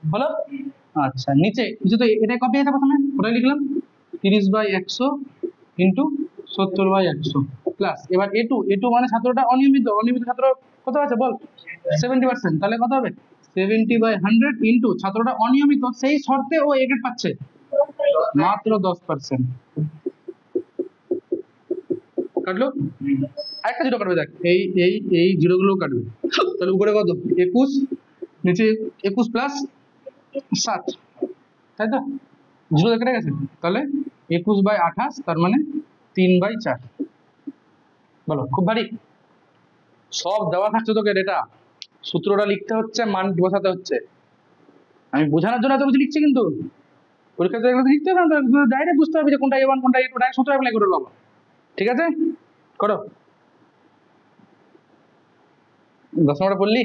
হলো? আচ্ছা, নিচে নিচে তো এটা কপি আছে, প্রথমে ওটাই লিখলাম 30/100 ইন্টু 70/100 প্লাস, এবার এ টু মানে ছাত্রটা অনিয়মিত। অনিয়মিত ছাত্র কত আছে বল? 70%। তাহলে কত হবে? 70/100 ইন্টু ছাত্রটা অনিয়মিত, সেই শর্তে ও এ গ্রেড পাচ্ছে মাত্র 10%। কাটলো? আরেকটা জিরো কাটবে দেখ, এই জিরো গুলো কাটবে। তাহলে উপরে কত? 21, নিচে 21 প্লাস 7, তাই তো? জিরো কেটে গেছে। তাহলে 21/28, তার মানে 3/4। বলো, খুব ভারী? সব দেওয়া থাকছে তোকে ডেটা, সূত্রটা লিখতে হচ্ছে, মান বসাতে হচ্ছে। আমি বোঝানোর জন্য এত কিছু লিখছি, কিন্তু পরীক্ষাতে এগুলো লিখতে হবে না, ডাইরেক্ট বুঝতে হবে যে কোনটা a1 কোনটা a2, ডাইরেক্ট সূত্র অ্যাপ্লাই করে নেবো। ঠিক আছে, করো। 10 নম্বর পড়লি?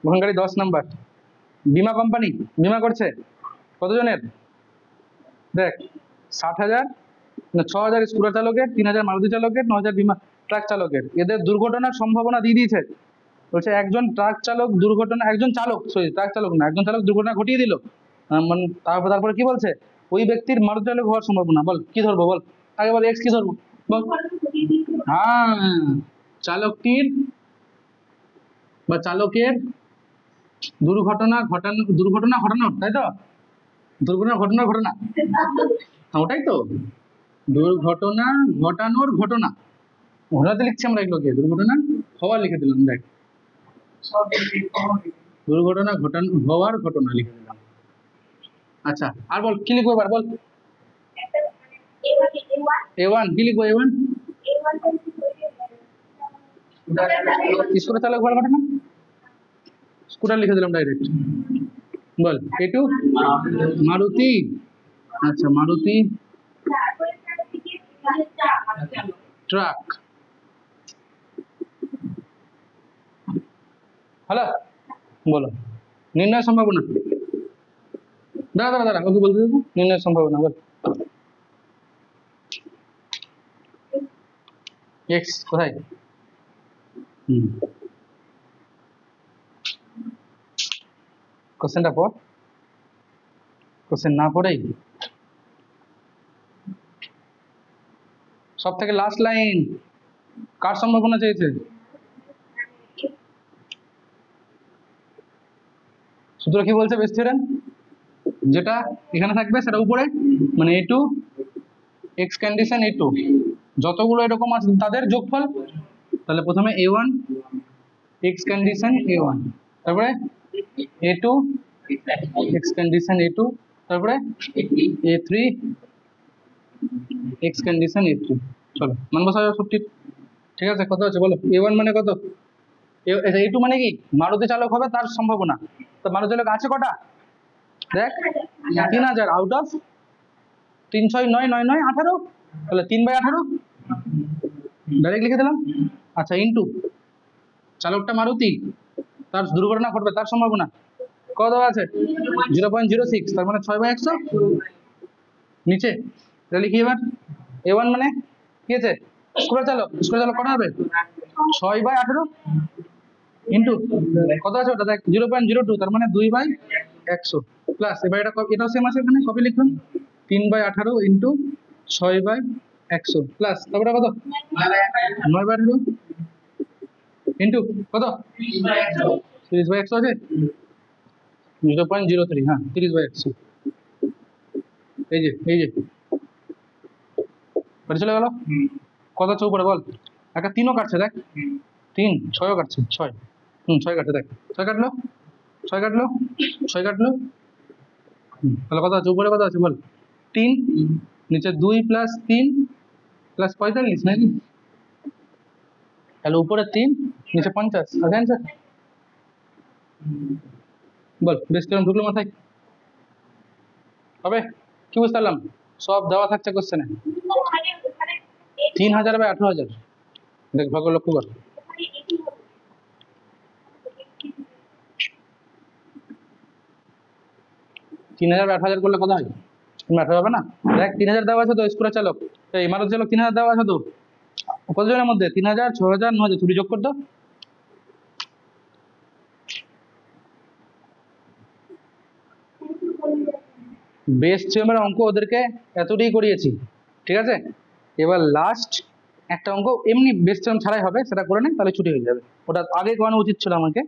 বহনকারী 10 নম্বর। বিমা কোম্পানি বিমা করছে কতজনের? দেখ, 60,000 না 6,000 স্কুটার চালকের, 3,000 মারুতি চালকের, 9,000 বিমা ট্রাক চালকের। এদের দুর্ঘটনার সম্ভাবনা দিয়ে দিয়েছে। বলছে একজন ট্রাক চালক দুর্ঘটনা, একজন চালক, সরি ট্রাক চালক না, একজন চালক দুর্ঘটনা ঘটিয়ে দিল। মানে তারপরে কি বলছে? ওই ব্যক্তির মারুতি চালক হওয়ার সম্ভাবনা। বল কি ধরবো? বল আগে বল, এক্স কি ধরবো বল? হ্যাঁ, চালকটির বা চালকের দুর্ঘটনা ঘটানোর, তাই তো? দুর্ঘটনা ঘটনা, হ্যাঁ ওটাই তো, দুর্ঘটনা ঘটানোর ঘটনা। ঘটনাতে লিখছি আমরা এগুলোকে, দুর্ঘটনা হওয়ার লিখে দিলাম। দেখ, দুর্ঘটনা হওয়ার ঘটনা লিখে দিলাম। আচ্ছা, আর বল কি লিখবো এবার? বল a1 কি লিখবো? a1 স্কুটার চালক হওয়ার ঘটনা, স্কুটার লিখে দিলাম ডাইরেক্ট। বল a2 মারুতি। আচ্ছা, মারুতি ট্রাক। হলো? বলো নির্ণয় সম্ভাবনা। দাঁড়া ওকে বলতে দেবো। নির্ণয় সম্ভাবনা বল। এক্স কোথায়? কোশ্চেনটা পড়। কোশ্চেন না পড়েই সব থেকে লাস্ট লাইন, কার সম্ভাবনা চেয়েছে? সূত্র কি বলছে? Base theorem. যেটা এখানে থাকবে সেটা উপরে, মানে a2 এক্স কন্ডিশন a2, যতগুলো এরকম আছে তাদের যোগফল। তাহলে প্রথমে a1 এক্স কন্ডিশন a1, তারপরে a2 এক্স কন্ডিশন a2, তারপরে a3 এক্স কন্ডিশন a3। চলো মান বসাও সব ঠিক আছে। কত আছে বলো? a1 মানে কত? a2 মানে কি? মারুতি চালক হবে তার সম্ভাবনা। তো মারুতি চালক আছে কটা? দেখ, 3,000 আউট অফ 3 6 9 9 9 18, তাহলে 3/18 ডাইরেক্ট লিখে দিলাম। আচ্ছা, ইন্টু চালকটা মারুতি, তার দুর্ঘটনা ঘটবে তার সম্ভাবনা কত আছে? 0.06, তার মানে 6/100। নিচে এটা লিখি এবার। a1 মানে কি আছে? স্কুটার চালক কটা হবে? 6/18 ইন্টু কত আছে ওটা? দেখ 0.02, তার মানে 2/100 প্লাস, এবার এটাও সেম আছে, এখানে কপি লিখলাম 3/18 ইন্টু 6/100 প্লাস, তারপরে কত? 9/18 ইন্টু কত? 30/100 আছে, 0.03, হ্যাঁ 30/100। এই যে বাড়ি চলে গেল। কত আছে উপরে বল? একটা 3ও কাটছে দেখ, 3 6ও কাটছে, 6 6 কাটছে দেখ, 6 কাটলো, 6 কাটলো, 6 কাটলো। তাহলে কত আছে উপরে, কত আছে বল? 3, নিচে 2 + 3 + 45 নাকি? তাহলে উপরে 3 নিচে 50 আছে অ্যান্সার। বল বেশ কিরম ঢুকলো মাথায়? হবে কি বুঝতে পারলাম? সব দেওয়া থাকছে কোশ্চেনে। 3000/18,000, দেখ ভাগ লক্ষ্য কর। 3000/18,000 করলে কত হয়? 18 হবে না? দেখ 3000 দেওয়া আছে তো, স্কুলের চালক এই ইমারত চালক 3000 দেওয়া আছে তো, কতজনের মধ্যে? 3000, 6000, 9000, তুমি যোগ কর তো। বেস থিওরেমের অঙ্ক ওদেরকে এতটাই করিয়েছি, ঠিক আছে? এবার লাস্ট একটা অঙ্ক এমনি বেস থিওরেম ছাড়াই হবে, সেটা করে নে, তাহলে ছুটি হয়ে যাবে। ওটা আগে করানো উচিত ছিল আমাকে,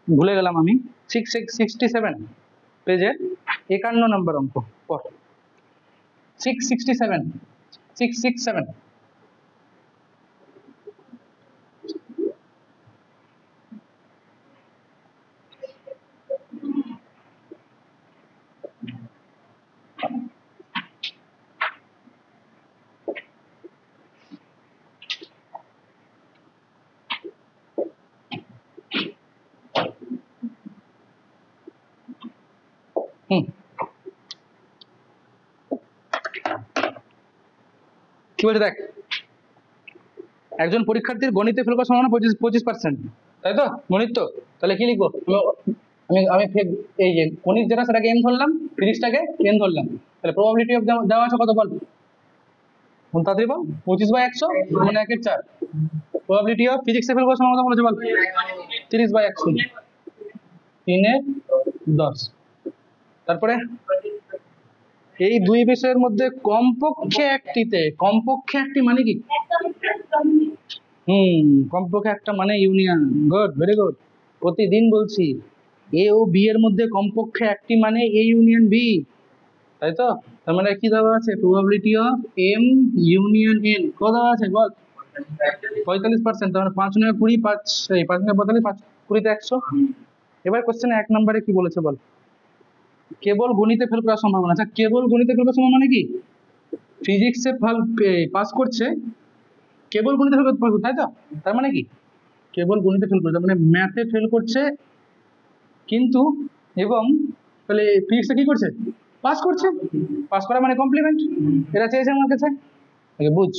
ভুলে গেলাম আমি। 667 পেজে 51 নম্বর অঙ্ক পর। 667, 667। কি বলছে দেখ, একজন পরীক্ষার্থীর গণিতে ফেল করার সম্ভাবনা 25%, তাই তো? গণিত তো, তাহলে কি লিখবো? আমি আমি এই যে গণিত যেটা সেটাকে এম ধরলাম, ফিজিক্সটাকে এন ধরলাম, তাহলে প্রবাবিলিটি অফ দেওয়া আছে কত বল? তাড়াতাড়ি বল। 25/100 মানে 1/4। প্রবাবিলিটি অফ ফিজিক্সে ফেল করার সম্ভাবনা বলেছে বল? 30/100, 3/10। তারপরে এই দুই বিষয়ের মধ্যে কমপক্ষে একটি মানে কি? কমপক্ষে একটা মানে ইউনিয়ন। Good, very good. প্রতিদিন বলছি এ ও বি এর মধ্যে কমপক্ষে একটি মানে এ ইউনিয়ন বি, তাই তো? তার মানে কি দেওয়া আছে? Probability of M union N কত দেওয়া আছে বল? 45%। তার মানে 5 9 20, 5 9 45, 5 20 100। এবার কোশ্চেনে 1 নম্বরে কি বলেছে বল? কেবল গণিতে ফেল করার সম্ভাবনা। আচ্ছা, কেবল গণিতে ফেল করার সম্ভাবনা মানে কি? ফিজিক্সে পাস করছে, কেবল গণিতে ফেল করছে, তাই তো? তার মানে কি? কেবল গণিতে ফেল করছে মানে ম্যাথে ফেল করছে, কিন্তু এবং তাহলে ফিজিক্সে কি করছে? পাস করছে। পাস করা মানে কমপ্লিমেন্ট। এটা চেয়েছে আমার কাছে, আগে বুঝ,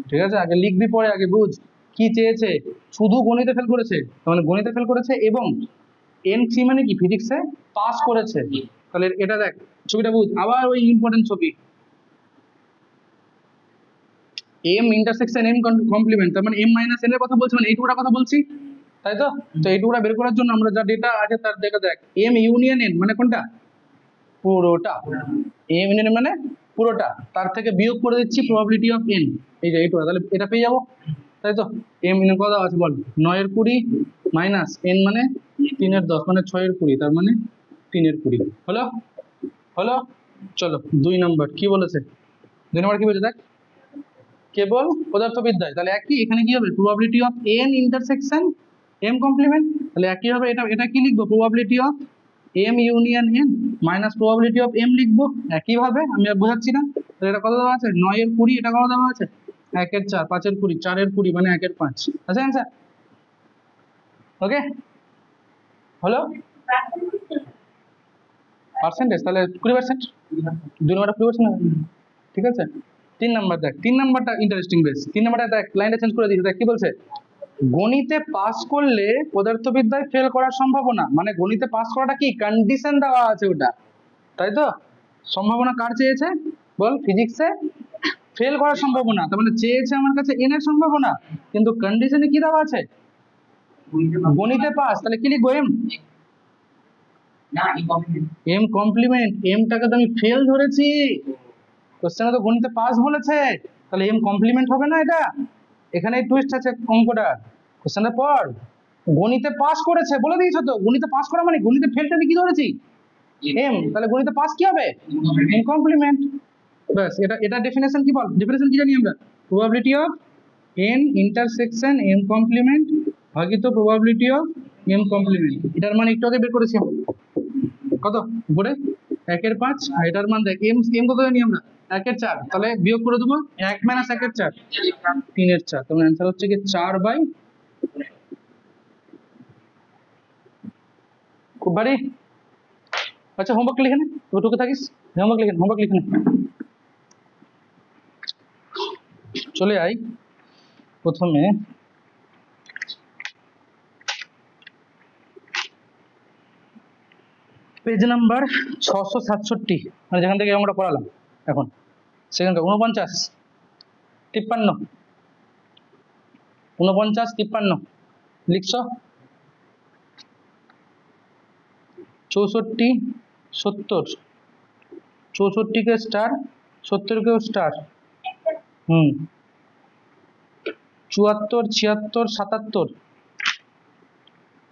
ঠিক আছে? আগে লিখবি পরে আগে বুঝ কি চেয়েছে। শুধু গণিতে ফেল করেছে, তার মানে গণিতে ফেল করেছে এবং এন3 মানে কি? ফিজিক্সে পাস করেছে। তাহলে এটা দেখ, ছবিটা বুঝ। আবার ওই ইম্পর্টেন্ট ছবি, এম ইন্টারসেকশন এম কমপ্লিমেন্ট, তার মানে এম মাইনাস এন এর কথা বলছি, মানে এইটুকুটার কথা বলছি, তাই তো? তো এইটুকুটা বের করার জন্য আমরা যা ডেটা আছে তার দেখা দেখ, এম ইউনিয়ন এন মানে কোনটা? পুরোটা। এম ইউনিয়ন মানে পুরোটা, তার থেকে বিয়োগ করে দিচ্ছি প্রবাবিলিটি অফ এন, এই যে এইটুকু, তাহলে এটা পেয়ে যাবো, তাই তো? এম ইউনিয়ন কত আছে বল? 9/20 মাইনাস এন মানে 3/10 মানে 6/20, তার মানে 3/20। হলো? হলো? চলো 2 নম্বর কি বলেছে? 2 নম্বর কি বলেছে দেখ, কেবল পদার্থবিদ্যায়, তাহলে একই এখানে কি হবে? Probability of N intersection M complement, তাহলে একই হবে। এটা কি লিখবো? Probability of M union N minus probability of M লিখবো একই ভাবে। আমি আর বোঝাচ্ছি না। তাহলে এটা কত দেওয়া আছে? 9/20, এটা কত দেওয়া আছে? 1/4, 5/20, 4/20 মানে 1/5 আছে অ্যান্সার। ওকে, হলো? পার্সেন্টেজ তাহলে 20%, 2 নম্বরটা 20%, ঠিক আছে? 3 নম্বর দেখ, 3 নম্বরটা ইন্টারেস্টিং বেশ। 3 নম্বরটা দেখ, লাইনটা চেঞ্জ করে দিয়েছে, দেখ কি বলছে? গণিতে পাস করলে পদার্থবিদ্যায় ফেল করার সম্ভাবনা, মানে গণিতে পাস করাটা কি কন্ডিশন দেওয়া আছে ওটা, তাই তো? সম্ভাবনা কার চেয়েছে বল? ফিজিক্সে ফেল করার সম্ভাবনা, তার মানে চেয়েছে আমার কাছে এন এর সম্ভাবনা, কিন্তু কন্ডিশনে কি দেওয়া আছে? গণিতে পাস, তাহলে কি লিখবো? M M complement. এমটাকে তো আমি ফেল ধরেছি, কোশ্চেনে তো গণিতে পাস বলেছে, তাহলে এম কমপ্লিমেন্ট হবে না এটা? এখানে টুইস্ট আছে অঙ্কটা, কোশ্চেনে পড়। গণিতে পাস করেছে, বলে দিয়েছো তো, গণিতে পাস করা মানে গণিতে ফেলতে আমি কি ধরেছি, এম, তাহলে গণিতে পাস কি হবে, এম কমপ্লিমেন্ট। ব্যাস, এটা এটা ডেফিনেশন কি বল, ডেফিনেশন কি জানি আমরা, probability of N intersection M complement ভাগিত প্রবাবিলিটি অফ এম কমপ্লিমেন্ট। এটার মান একটু আগে বের করেছি আমরা, কত উপরে 1/5, আর এটার মান দেখ এম, এম কত জানি আমরা 1/4, তাহলে বিয়োগ করে দেবো 1 - 1/4 3/4, তাহলে অ্যান্সার হচ্ছে কি 4/, খুব ভারী। আচ্ছা হোমওয়ার্ক লিখে নে, ওটুকু থাকিস, হোমওয়ার্ক লিখে নে, হোমওয়ার্ক লিখে নে। চলে আই প্রথমে পেজ নাম্বার 667, মানে যেখান থেকে আমরা পড়ালাম এখন, সেখানকার 49 53 49 53 লিখছ, 64 70, 64 কে স্টার, 70 কেও স্টার, 74 76 77,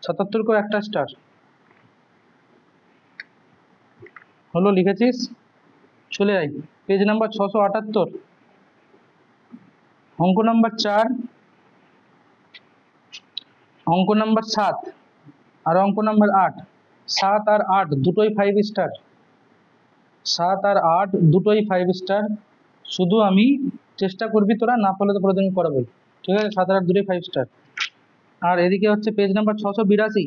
77 কেও একটা স্টার, হলো লিখেছিস। চলে আই পেজ নাম্বার 678, অঙ্ক নাম্বার 4, অঙ্ক নাম্বার 7 আর অঙ্ক নাম্বার 8, 7 আর 8 দুটোই 5 স্টার, 7 আর 8 দুটোই 5 স্টার। শুধু আমি চেষ্টা করবি তোরা, না পারলে তো প্রতিদিন করাবো, ঠিক আছে, 7 আর 8 দুটোই 5 স্টার। আর এদিকে হচ্ছে পেজ নাম্বার 682,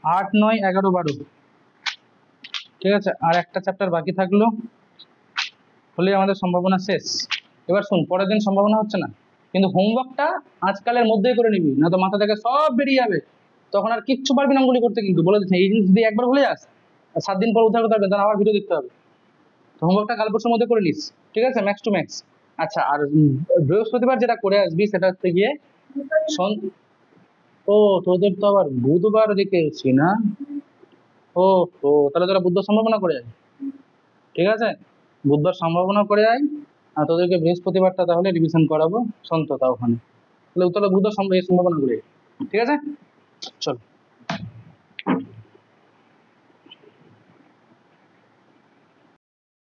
8 9 11 12, ঠিক আছে, আর একটা চ্যাপ্টার বাকি থাকলো, হলে আমাদের সম্ভাবনা শেষ। এবার শুন, পরের দিন সম্ভাবনা হচ্ছে না, কিন্তু হোমওয়ার্কটা আজকালের মধ্যেই করে নিবি, না তো মাথা থেকে সব বেরিয়ে যাবে, তখন আর কিচ্ছু পারবি না অঙ্গুলি করতে, কিন্তু বলে দিচ্ছি এই জিনিস যদি একবার ভুলে যাস, 7 দিন পর উদ্ধার করতে পারবে, তখন আবার ভিডিও দেখতে হবে। তো হোমওয়ার্কটা কাল পরশুর মধ্যে করে নিস, ঠিক আছে, ম্যাক্স টু ম্যাক্স। আচ্ছা, আর বৃহস্পতিবার যেটা করে আসবি সেটা হচ্ছে গিয়ে ও তোদের তো আবার বুধবার রেখেছি না, ও ও তাহলে তোরা বুধবার সম্ভাবনা করে আয়, ঠিক আছে, বুধবার সম্ভাবনা করে আয়, আর তোদেরকে বৃহস্পতিবারটা তাহলে রিভিশন করাবো সন্ততা ওখানে, তাহলে বুধবার সম্ভাবনা করে আয়, ঠিক আছে, চল।